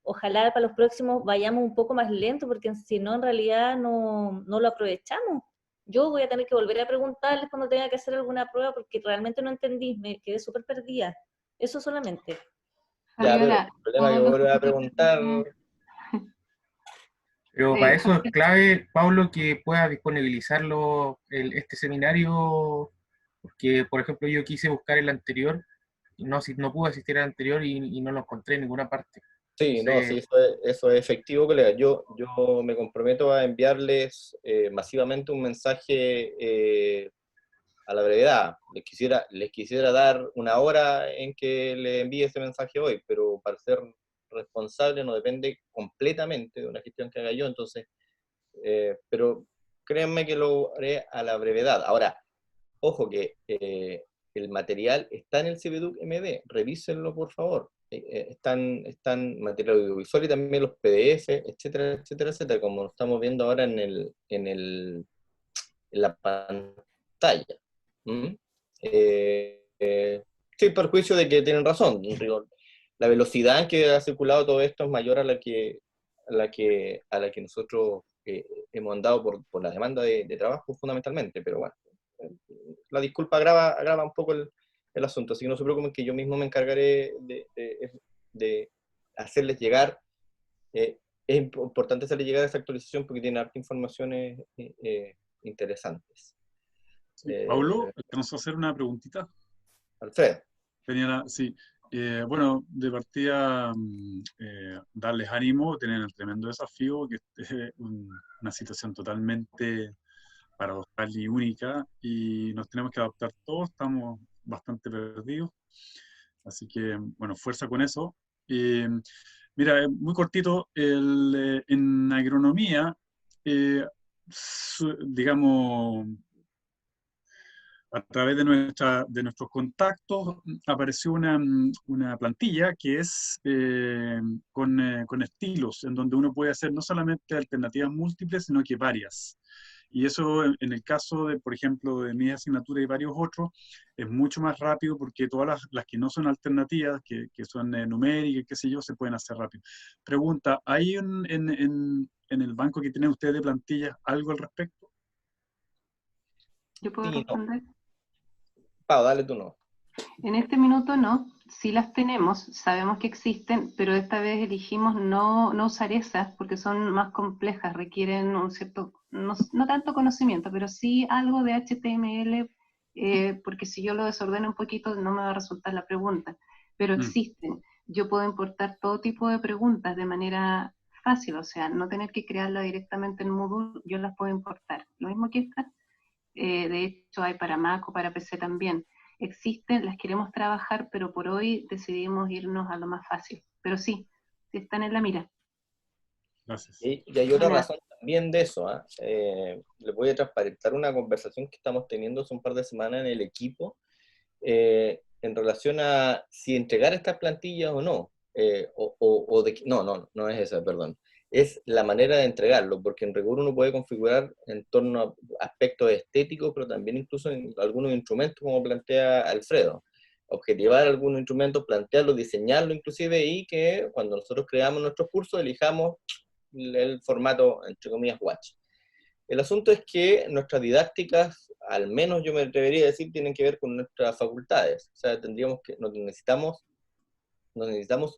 ojalá para los próximos vayamos un poco más lento, porque si no, en realidad no lo aprovechamos. Yo voy a tener que volver a preguntarles cuando tenga que hacer alguna prueba porque realmente no entendí, me quedé súper perdida. Eso solamente. Ya, pero Fabiola, el problema es que vuelvo a preguntar... Pero para eso es clave, Pablo, que pueda disponibilizarlo este seminario, porque, por ejemplo, yo quise buscar el anterior, y no pude asistir al anterior y no lo encontré en ninguna parte. Sí, no, sí, Entonces, eso es efectivo, colega. Yo me comprometo a enviarles masivamente un mensaje a la brevedad. Les quisiera dar una hora en que les envíe ese mensaje hoy, pero para ser responsable no depende completamente de una gestión que haga yo, entonces, pero créanme que lo haré a la brevedad. Ahora, ojo que el material está en el CBDUC MD, revísenlo por favor. Están material audiovisual y también los PDF, etcétera, etcétera, etcétera, como lo estamos viendo ahora en la pantalla. ¿Mm? Sin perjuicio de que tienen razón. La velocidad en que ha circulado todo esto es mayor a la que nosotros hemos andado por la demanda de trabajo fundamentalmente, pero bueno, la disculpa agrava un poco el asunto, así que no se preocupen que yo mismo me encargaré de hacerles llegar. Es importante hacerles llegar esa actualización porque tiene harta informaciones interesantes. Sí, Pablo, ¿nos va a hacer una preguntita? Alfredo. Sí. Bueno, de partida, darles ánimo, tienen el tremendo desafío, que es una situación totalmente paradojal y única, y nos tenemos que adaptar todos, estamos bastante perdidos, así que, bueno, fuerza con eso. Mira, muy cortito, en agronomía, digamos, a través de nuestros contactos apareció una plantilla que es con estilos, en donde uno puede hacer no solamente alternativas múltiples, sino que varias. Y eso en el caso de, por ejemplo, de mi asignatura y varios otros, es mucho más rápido porque todas las que no son alternativas, que son numéricas, qué sé yo, se pueden hacer rápido. Pregunta, ¿hay en el banco que tienen ustedes de plantillas algo al respecto? ¿Yo puedo Sí, no. responder? Pau, dale tú no. En este minuto no, sí las tenemos, sabemos que existen, pero esta vez elegimos no usar esas porque son más complejas, requieren un cierto, no tanto conocimiento, pero sí algo de HTML, porque si yo lo desordeno un poquito no me va a resultar la pregunta, pero existen. Yo puedo importar todo tipo de preguntas de manera fácil, o sea, no tener que crearla directamente en Moodle, yo las puedo importar. Lo mismo que estas, de hecho hay para Mac o para PC también. Existen, las queremos trabajar, pero por hoy decidimos irnos a lo más fácil. Pero sí están en la mira. Gracias. Y hay otra razón también de eso. Les voy a transparentar una conversación que estamos teniendo hace un par de semanas en el equipo en relación a si entregar estas plantillas o no. No es esa, perdón. Es la manera de entregarlo, porque en rigor uno puede configurar en torno a aspectos estéticos, pero también incluso en algunos instrumentos, como plantea Alfredo. Objetivar algunos instrumentos, plantearlos, diseñarlos inclusive, y que cuando nosotros creamos nuestros cursos elijamos el formato, entre comillas, watch. El asunto es que nuestras didácticas, al menos yo me atrevería a decir, tienen que ver con nuestras facultades. O sea, nos necesitamos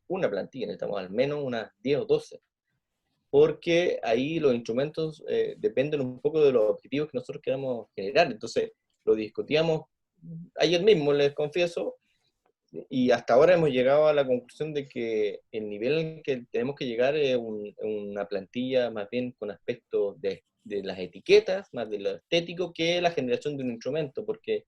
una plantilla, necesitamos al menos unas 10 o 12. Porque ahí los instrumentos dependen un poco de los objetivos que nosotros queramos generar. Entonces, lo discutíamos ayer mismo, les confieso, y hasta ahora hemos llegado a la conclusión de que el nivel en que tenemos que llegar es una plantilla más bien con aspectos de las etiquetas, más de lo estético, que la generación de un instrumento, porque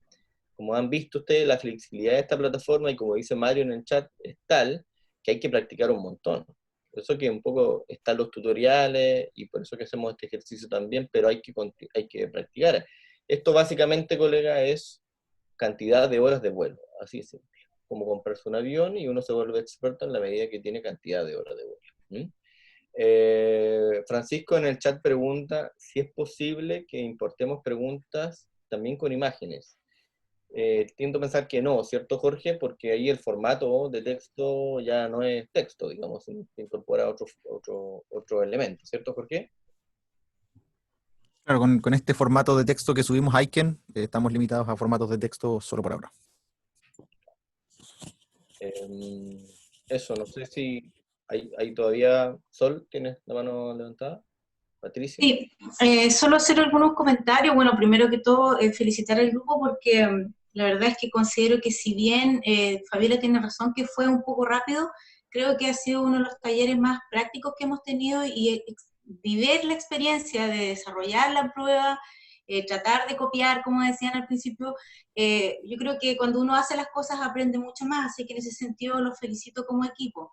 como han visto ustedes, la flexibilidad de esta plataforma, y como dice Mario en el chat, es tal que hay que practicar un montón. Por eso que un poco están los tutoriales, y por eso que hacemos este ejercicio también, pero hay que practicar. Esto básicamente, colega, es cantidad de horas de vuelo, así es simple. Como comprarse un avión y uno se vuelve experto en la medida que tiene cantidad de horas de vuelo. Francisco en el chat pregunta si es posible que importemos preguntas también con imágenes. Tiendo a pensar que no, ¿cierto, Jorge? Porque ahí el formato de texto ya no es texto, digamos, se incorpora otro elemento, ¿cierto, Jorge? Claro, con este formato de texto que subimos a Iken, estamos limitados a formatos de texto solo por ahora. Eso, no sé si hay todavía... Sol, ¿tienes la mano levantada? Patricia. Sí, solo hacer algunos comentarios. Bueno, primero que todo, felicitar al grupo porque la verdad es que considero que si bien Fabiola tiene razón que fue un poco rápido, creo que ha sido uno de los talleres más prácticos que hemos tenido y vivir la experiencia de desarrollar la prueba, tratar de copiar, como decían al principio, yo creo que cuando uno hace las cosas aprende mucho más, así que en ese sentido los felicito como equipo.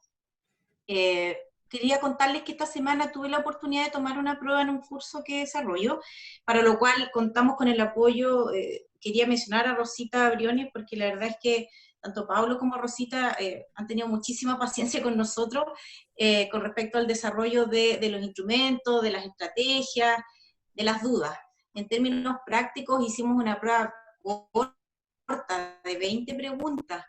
Quería contarles que esta semana tuve la oportunidad de tomar una prueba en un curso que desarrollo, para lo cual contamos con el apoyo, quería mencionar a Rosita Briones, porque la verdad es que tanto Pablo como Rosita han tenido muchísima paciencia con nosotros con respecto al desarrollo de los instrumentos, de las estrategias, de las dudas. En términos prácticos hicimos una prueba corta de 20 preguntas,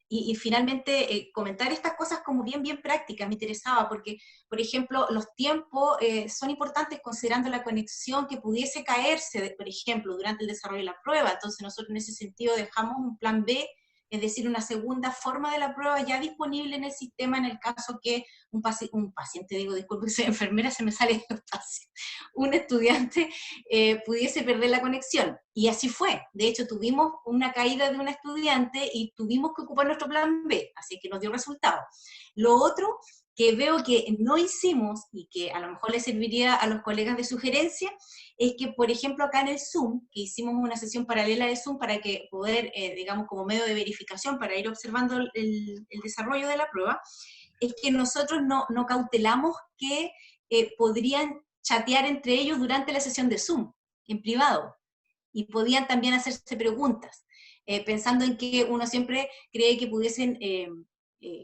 y finalmente comentar estas cosas como bien prácticas me interesaba, porque, por ejemplo, los tiempos son importantes considerando la conexión que pudiese caerse, por ejemplo, durante el desarrollo de la prueba. Entonces nosotros en ese sentido dejamos un plan B, es decir, una segunda forma de la prueba ya disponible en el sistema en el caso que un paciente, digo, disculpe, soy enfermera, se me sale el espacio, un estudiante pudiese perder la conexión. Y así fue. De hecho, tuvimos una caída de una estudiante y tuvimos que ocupar nuestro plan B, así que nos dio resultado. Lo otro que veo que no hicimos y que a lo mejor le serviría a los colegas de sugerencia, es que, por ejemplo, acá en el Zoom, que hicimos una sesión paralela de Zoom para que poder, digamos, como medio de verificación, para ir observando el desarrollo de la prueba, es que nosotros no cautelamos que podrían chatear entre ellos durante la sesión de Zoom, en privado, y podían también hacerse preguntas, pensando en que uno siempre cree que pudiesen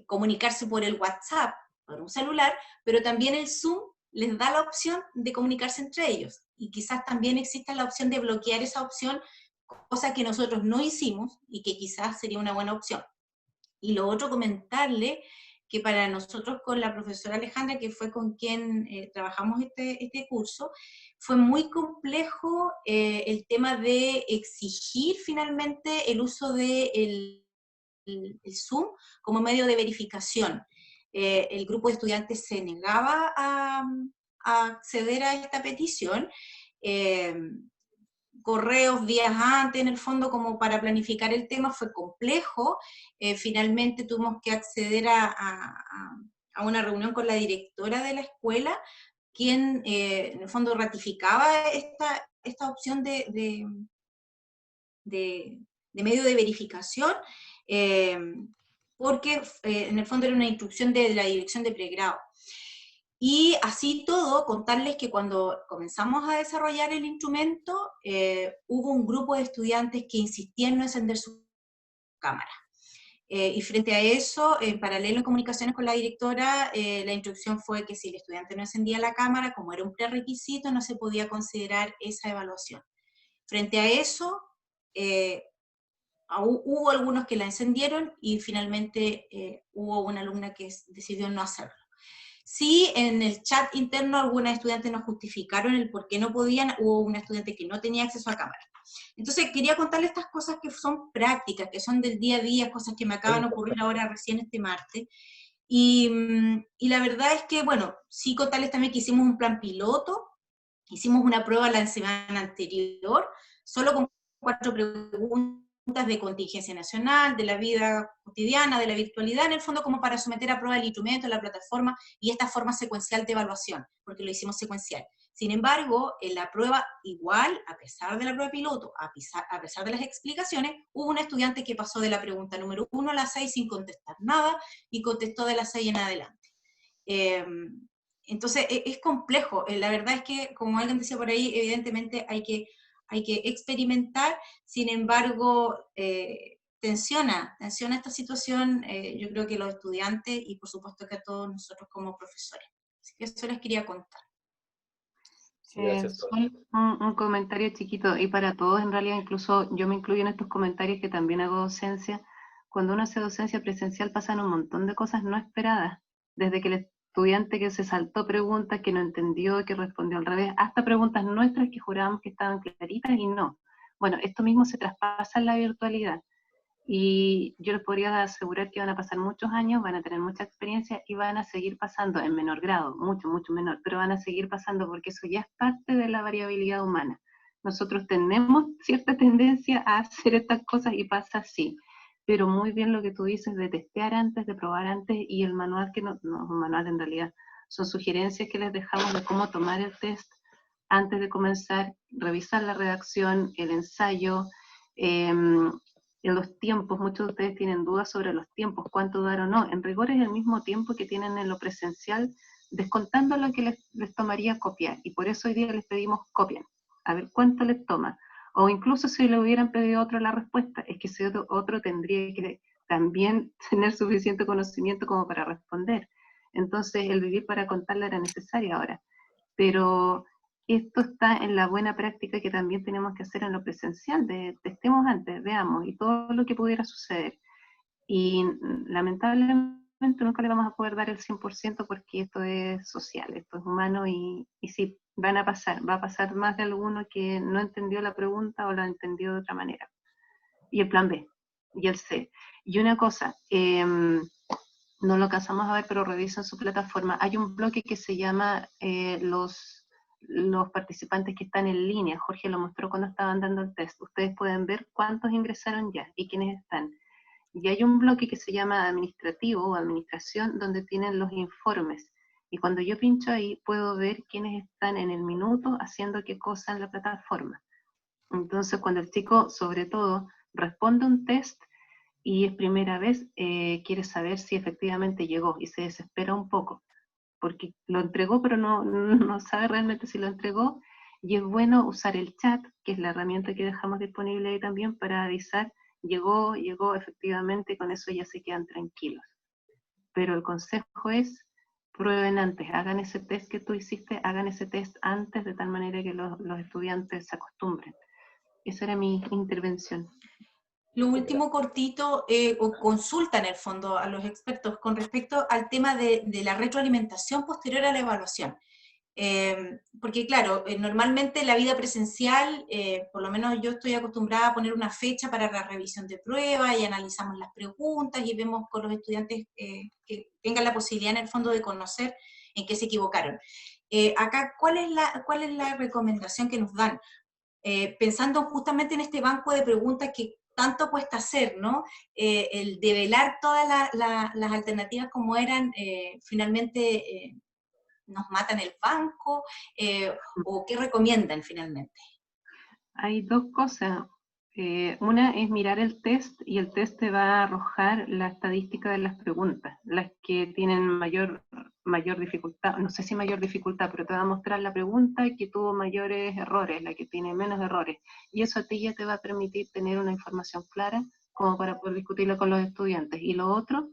comunicarse por el WhatsApp, por un celular, pero también el Zoom les da la opción de comunicarse entre ellos, y quizás también exista la opción de bloquear esa opción, cosa que nosotros no hicimos, y que quizás sería una buena opción. Y lo otro, comentarle que para nosotros con la profesora Alejandra, que fue con quien trabajamos este curso, fue muy complejo el tema de exigir finalmente el uso de el Zoom como medio de verificación. El grupo de estudiantes se negaba a acceder a esta petición, correos días antes en el fondo como para planificar el tema, fue complejo, finalmente tuvimos que acceder a una reunión con la directora de la escuela, quien en el fondo ratificaba esta opción de medio de verificación, porque en el fondo era una instrucción de la dirección de pregrado. Y así todo, contarles que cuando comenzamos a desarrollar el instrumento, hubo un grupo de estudiantes que insistían en no encender su cámara. Y frente a eso, en paralelo en comunicaciones con la directora, la instrucción fue que si el estudiante no encendía la cámara, como era un prerequisito, no se podía considerar esa evaluación. Frente a eso, hubo algunos que la encendieron y finalmente hubo una alumna que decidió no hacerlo. Sí, en el chat interno algunas estudiantes nos justificaron el por qué no podían, hubo una estudiante que no tenía acceso a cámara. Entonces quería contarles estas cosas que son prácticas, que son del día a día, cosas que me acaban de ocurrir ahora recién este martes. Y la verdad es que, bueno, sí contarles también que hicimos un plan piloto, hicimos una prueba la semana anterior, solo con 4 preguntas de contingencia nacional, de la vida cotidiana, de la virtualidad, en el fondo como para someter a prueba el instrumento, la plataforma y esta forma secuencial de evaluación, porque lo hicimos secuencial. Sin embargo, en la prueba igual, a pesar de la prueba piloto, a pesar de las explicaciones, hubo un estudiante que pasó de la pregunta número 1 a la 6 sin contestar nada y contestó de la 6 en adelante. Entonces, es complejo. La verdad es que, como alguien decía por ahí, evidentemente hay que experimentar. Sin embargo, tensiona esta situación, yo creo que los estudiantes y por supuesto que a todos nosotros como profesores. Así que eso les quería contar. Solo un comentario chiquito, y para todos en realidad, incluso yo me incluyo en estos comentarios que también hago docencia. Cuando uno hace docencia presencial pasan un montón de cosas no esperadas, desde que el estudiante que se saltó preguntas, que no entendió, que respondió al revés, hasta preguntas nuestras que jurábamos que estaban claritas y no. Bueno, esto mismo se traspasa en la virtualidad. Y yo les podría asegurar que van a pasar muchos años, van a tener mucha experiencia y van a seguir pasando en menor grado, mucho menor, pero van a seguir pasando porque eso ya es parte de la variabilidad humana. Nosotros tenemos cierta tendencia a hacer estas cosas y pasa así, pero muy bien lo que tú dices de testear antes, de probar antes, y el manual que no es un manual en realidad, son sugerencias que les dejamos de cómo tomar el test antes de comenzar, revisar la redacción, el ensayo, en los tiempos. Muchos de ustedes tienen dudas sobre los tiempos, cuánto dar o no. En rigor es el mismo tiempo que tienen en lo presencial, descontando lo que les tomaría copiar. Y por eso hoy día les pedimos copien, a ver cuánto les toma. O incluso si le hubieran pedido a otro la respuesta, es que ese otro tendría que también tener suficiente conocimiento como para responder. Entonces el vivir para contarla era necesario ahora. Pero esto está en la buena práctica que también tenemos que hacer en lo presencial, de testemos antes, veamos, y todo lo que pudiera suceder. Y lamentablemente nunca le vamos a poder dar el 100% porque esto es social, esto es humano, y sí, va a pasar más de alguno que no entendió la pregunta o la entendió de otra manera. Y el plan B, y el C. Y una cosa, no lo alcanzamos a ver, pero revisen su plataforma. Hay un bloque que se llama los participantes que están en línea. Jorge lo mostró cuando estaban dando el test. Ustedes pueden ver cuántos ingresaron ya y quiénes están. Y hay un bloque que se llama administrativo o administración, donde tienen los informes. Y cuando yo pincho ahí, puedo ver quiénes están en el minuto haciendo qué cosa en la plataforma. Entonces, cuando el chico, sobre todo, responde un test y es primera vez, quiere saber si efectivamente llegó y se desespera un poco, porque lo entregó, pero no sabe realmente si lo entregó, y es bueno usar el chat, que es la herramienta que dejamos disponible ahí también, para avisar, llegó efectivamente, con eso ya se quedan tranquilos. Pero el consejo es, prueben antes, hagan ese test que tú hiciste, hagan ese test antes, de tal manera que los estudiantes se acostumbren. Esa era mi intervención. Lo último cortito, o consulta en el fondo a los expertos con respecto al tema de la retroalimentación posterior a la evaluación. Porque claro, normalmente la vida presencial, por lo menos yo estoy acostumbrada a poner una fecha para la revisión de pruebas y analizamos las preguntas y vemos con los estudiantes que tengan la posibilidad en el fondo de conocer en qué se equivocaron. Acá, ¿cuál es la recomendación que nos dan? Pensando justamente en este banco de preguntas que tanto cuesta hacer, ¿no? El develar todas las alternativas como eran, finalmente nos matan el banco, o qué recomiendan finalmente. Hay dos cosas. Una es mirar el test, y el test te va a arrojar la estadística de las preguntas, las que tienen mayor dificultad, no sé si mayor dificultad, pero te va a mostrar la pregunta que tuvo mayores errores, la que tiene menos errores, y eso a ti ya te va a permitir tener una información clara como para poder discutirla con los estudiantes. Y lo otro,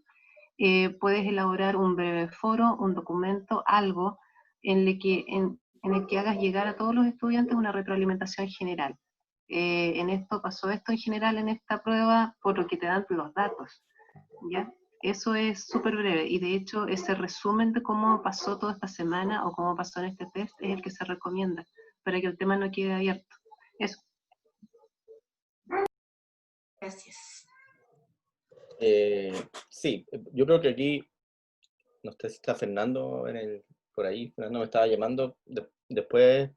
puedes elaborar un breve foro, un documento, algo en el que hagas llegar a todos los estudiantes una retroalimentación general. En esto pasó esto en general en esta prueba, por lo que te dan los datos, ¿ya? Eso es súper breve, y de hecho ese resumen de cómo pasó toda esta semana o cómo pasó en este test es el que se recomienda, para que el tema no quede abierto. Eso. Gracias. Sí, yo creo que aquí, no sé si está Fernando por ahí, Fernando me estaba llamando, después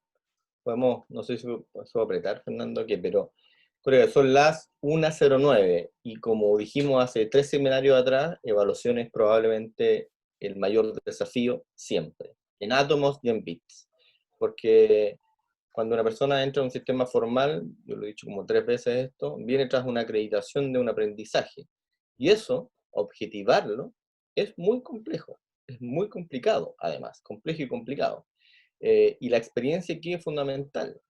podemos, no sé si puedo apretar, Fernando, pero creo que son las 1:09, y como dijimos hace 3 seminarios atrás, evaluación es probablemente el mayor desafío siempre, en átomos y en bits. porque cuando una persona entra a un sistema formal, yo lo he dicho como 3 veces esto, viene tras una acreditación de un aprendizaje. Y eso, objetivarlo, es muy complejo, es muy complicado, además, complejo y complicado. Y la experiencia aquí es fundamental.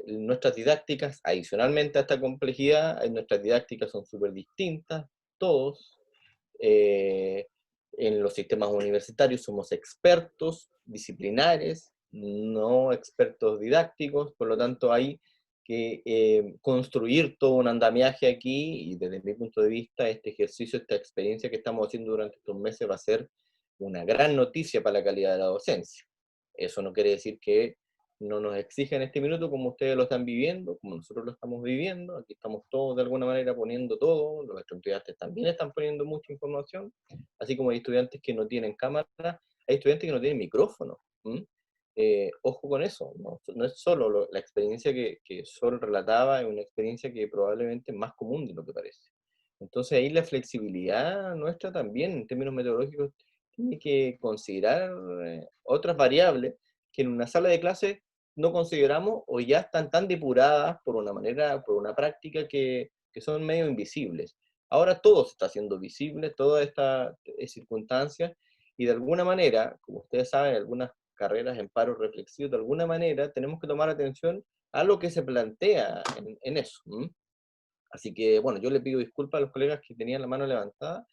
Nuestras didácticas, adicionalmente a esta complejidad, nuestras didácticas son súper distintas, todos. En los sistemas universitarios somos expertos disciplinares, no expertos didácticos, por lo tanto hay que construir todo un andamiaje aquí, y desde mi punto de vista este ejercicio, esta experiencia que estamos haciendo durante estos meses va a ser una gran noticia para la calidad de la docencia. Eso no quiere decir que no nos exija en este minuto como ustedes lo están viviendo, como nosotros lo estamos viviendo. Aquí estamos todos de alguna manera poniendo todo, los estudiantes también están poniendo mucha información, así como hay estudiantes que no tienen cámara, hay estudiantes que no tienen micrófono. Ojo con eso, no es solo la experiencia que Sol relataba, es una experiencia que probablemente es más común de lo que parece. Entonces ahí la flexibilidad nuestra también, en términos metodológicos, tiene que considerar otras variables que en una sala de clase no consideramos o ya están tan depuradas por una manera, por una práctica que son medio invisibles. Ahora todo se está haciendo visible, toda esta circunstancia, y de alguna manera, como ustedes saben, algunas carreras en paro reflexivo, de alguna manera tenemos que tomar atención a lo que se plantea en eso. Así que, bueno, yo le pido disculpas a los colegas que tenían la mano levantada.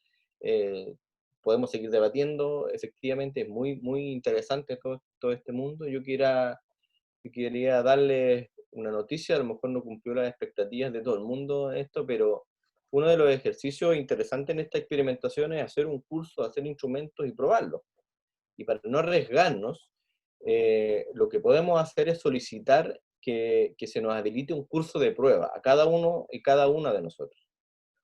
Podemos seguir debatiendo. Efectivamente, es muy, muy interesante todo este mundo. Yo quería darles una noticia, a lo mejor no cumplió las expectativas de todo el mundo esto, pero uno de los ejercicios interesantes en esta experimentación es hacer un curso, hacer instrumentos y probarlos. Y para no arriesgarnos, lo que podemos hacer es solicitar que se nos habilite un curso de prueba a cada uno y cada una de nosotros.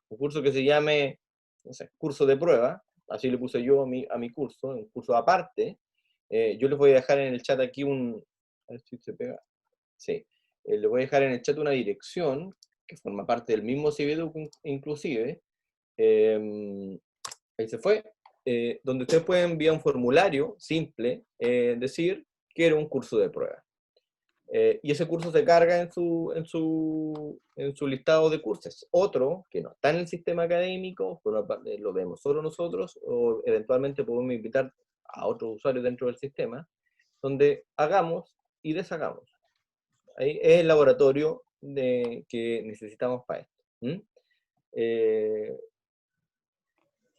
Un curso que se llame, no sé, curso de prueba, así le puse yo a mi curso, un curso aparte. Yo les voy a dejar en el chat aquí a ver si se pega. Sí. Les voy a dejar en el chat una dirección que forma parte del mismo CIBEDUC inclusive. Ahí se fue. Donde ustedes pueden enviar un formulario simple, decir, quiero un curso de prueba. Y ese curso se carga en su listado de cursos. Otro, que no está en el sistema académico, lo vemos solo nosotros, o eventualmente podemos invitar a otros usuarios dentro del sistema, donde hagamos y deshagamos. Ahí es el laboratorio que necesitamos para esto.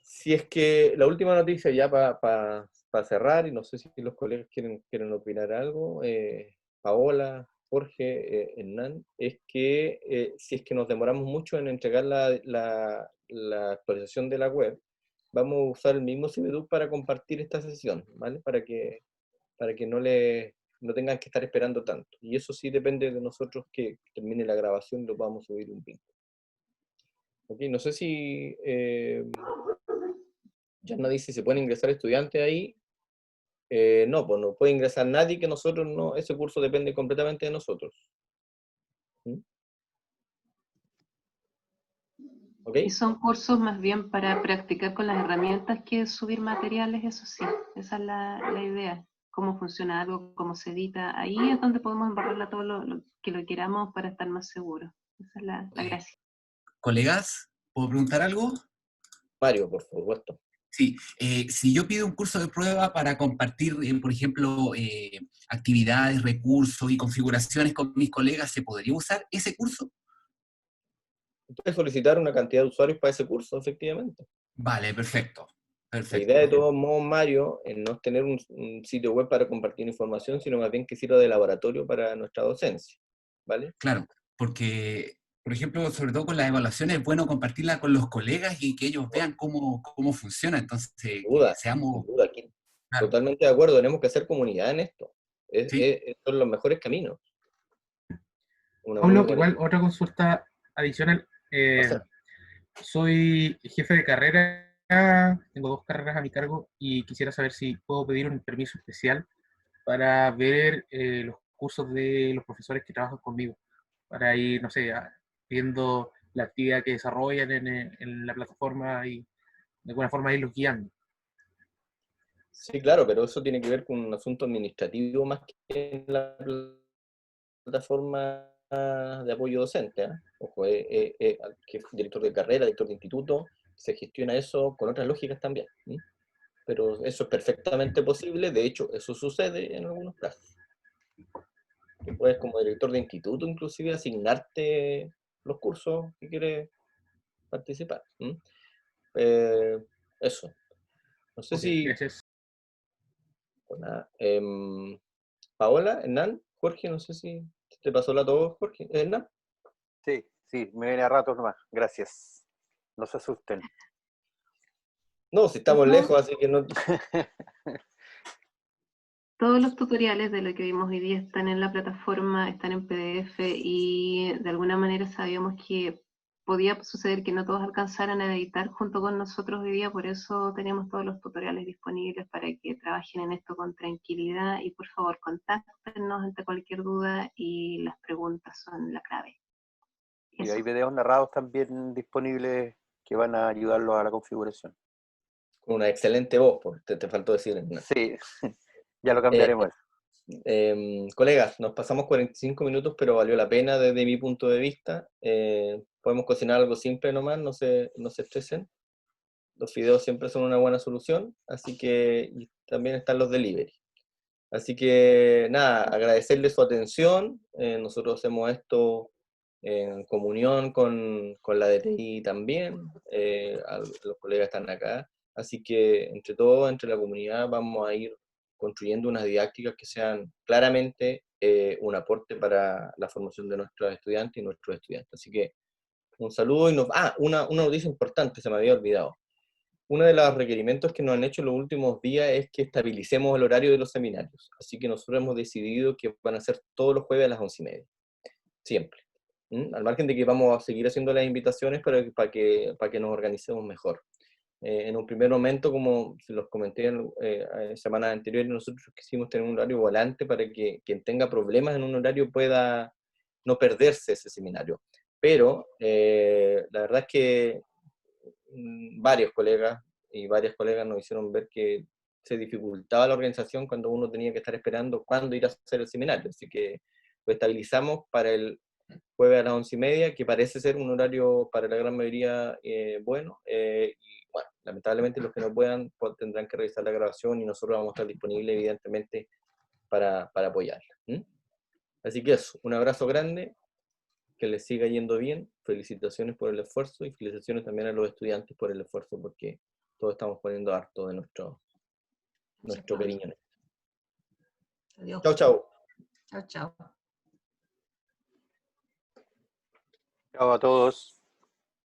Si es que la última noticia ya para cerrar, y no sé si los colegas quieren opinar algo, Paola, Jorge, Hernán, es que si es que nos demoramos mucho en entregar la actualización de la web, vamos a usar el mismo CIBEDUC para compartir esta sesión, ¿vale? Para que no tengan que estar esperando tanto. Y eso sí depende de nosotros que termine la grabación y lo vamos a subir un link. Ok, no sé si Yanna dice si se pueden ingresar estudiantes ahí. No, pues no puede ingresar nadie que nosotros no, ese curso depende completamente de nosotros. ¿Ok? Y son cursos más bien para practicar con las herramientas que subir materiales, eso sí, esa es la idea. Cómo funciona algo, cómo se edita, ahí es donde podemos embarrarla todo lo que lo queramos para estar más seguros. Esa es la gracia. Colegas, ¿puedo preguntar algo? Mario, por supuesto. Sí, si yo pido un curso de prueba para compartir, por ejemplo, actividades, recursos y configuraciones con mis colegas, ¿se podría usar ese curso? Puedes solicitar una cantidad de usuarios para ese curso, efectivamente. Vale, perfecto. La idea de todos modos, Mario, no es tener un sitio web para compartir información, sino más bien que sirva de laboratorio para nuestra docencia, ¿vale? Claro, porque, por ejemplo, sobre todo con las evaluaciones, es bueno compartirla con los colegas y que ellos vean cómo funciona. Entonces, sin duda, aquí, claro. Totalmente de acuerdo, tenemos que hacer comunidad en esto. Son los mejores caminos. Pablo, igual otra consulta adicional. Soy jefe de carrera, tengo 2 carreras a mi cargo y quisiera saber si puedo pedir un permiso especial para ver los cursos de los profesores que trabajan conmigo, para ir, no sé, viendo la actividad que desarrollan en la plataforma y de alguna forma irlos guiando. Sí, claro, pero eso tiene que ver con un asunto administrativo más que en la plataforma de apoyo docente. ¿Eh? Ojo, que director de carrera, director de instituto, se gestiona eso con otras lógicas también. ¿Sí? Pero eso es perfectamente posible, de hecho, eso sucede en algunos casos. Que puedes, como director de instituto, inclusive asignarte los cursos que quieres participar. ¿Sí? Eso. No sé si... Gracias. Hola, Paola, Hernán, Jorge, no sé si te pasó la voz, Jorge. ¿Hernán? Sí, sí, me viene a ratos nomás. Gracias. No se asusten. No, si estamos lejos, así que no... Todos los tutoriales de lo que vimos hoy día están en la plataforma, están en PDF y de alguna manera sabíamos que podía suceder que no todos alcanzaran a editar junto con nosotros hoy día, por eso tenemos todos los tutoriales disponibles para que trabajen en esto con tranquilidad y por favor contáctenos ante cualquier duda y las preguntas son la clave. Y hay videos narrados también disponibles que van a ayudarlos a la configuración. Con una excelente voz, te faltó decir, Hernán. Sí, ya lo cambiaremos. Colegas, nos pasamos 45 minutos, pero valió la pena desde mi punto de vista. Podemos cocinar algo simple nomás, no se estresen. Los fideos siempre son una buena solución, así que y también están los delivery. Así que nada, agradecerles su atención. Nosotros hacemos esto en comunión con la DTI también. Los colegas están acá. Así que entre todos, entre la comunidad, vamos a ir construyendo unas didácticas que sean claramente un aporte para la formación de nuestros estudiantes y nuestros estudiantes. Así que un saludo y una noticia importante, se me había olvidado. Uno de los requerimientos que nos han hecho en los últimos días es que estabilicemos el horario de los seminarios. Así que nosotros hemos decidido que van a ser todos los jueves a las 11:30. Siempre. Al margen de que vamos a seguir haciendo las invitaciones para que nos organicemos mejor. En un primer momento, como se los comenté en semanas anteriores, nosotros quisimos tener un horario volante para que quien tenga problemas en un horario pueda no perderse ese seminario. Pero la verdad es que varios colegas y varias colegas nos hicieron ver que se dificultaba la organización cuando uno tenía que estar esperando cuándo ir a hacer el seminario. Así que lo estabilizamos para el jueves a las 11:30, que parece ser un horario para la gran mayoría bueno. Y bueno, lamentablemente los que no puedan tendrán que revisar la grabación y nosotros vamos a estar disponibles evidentemente para apoyarla. Así que eso, un abrazo grande, que les siga yendo bien, felicitaciones por el esfuerzo y felicitaciones también a los estudiantes por el esfuerzo, porque todos estamos poniendo harto de nuestro cariño. Adiós. Chao, chao. Chao, chao. Chao a todos.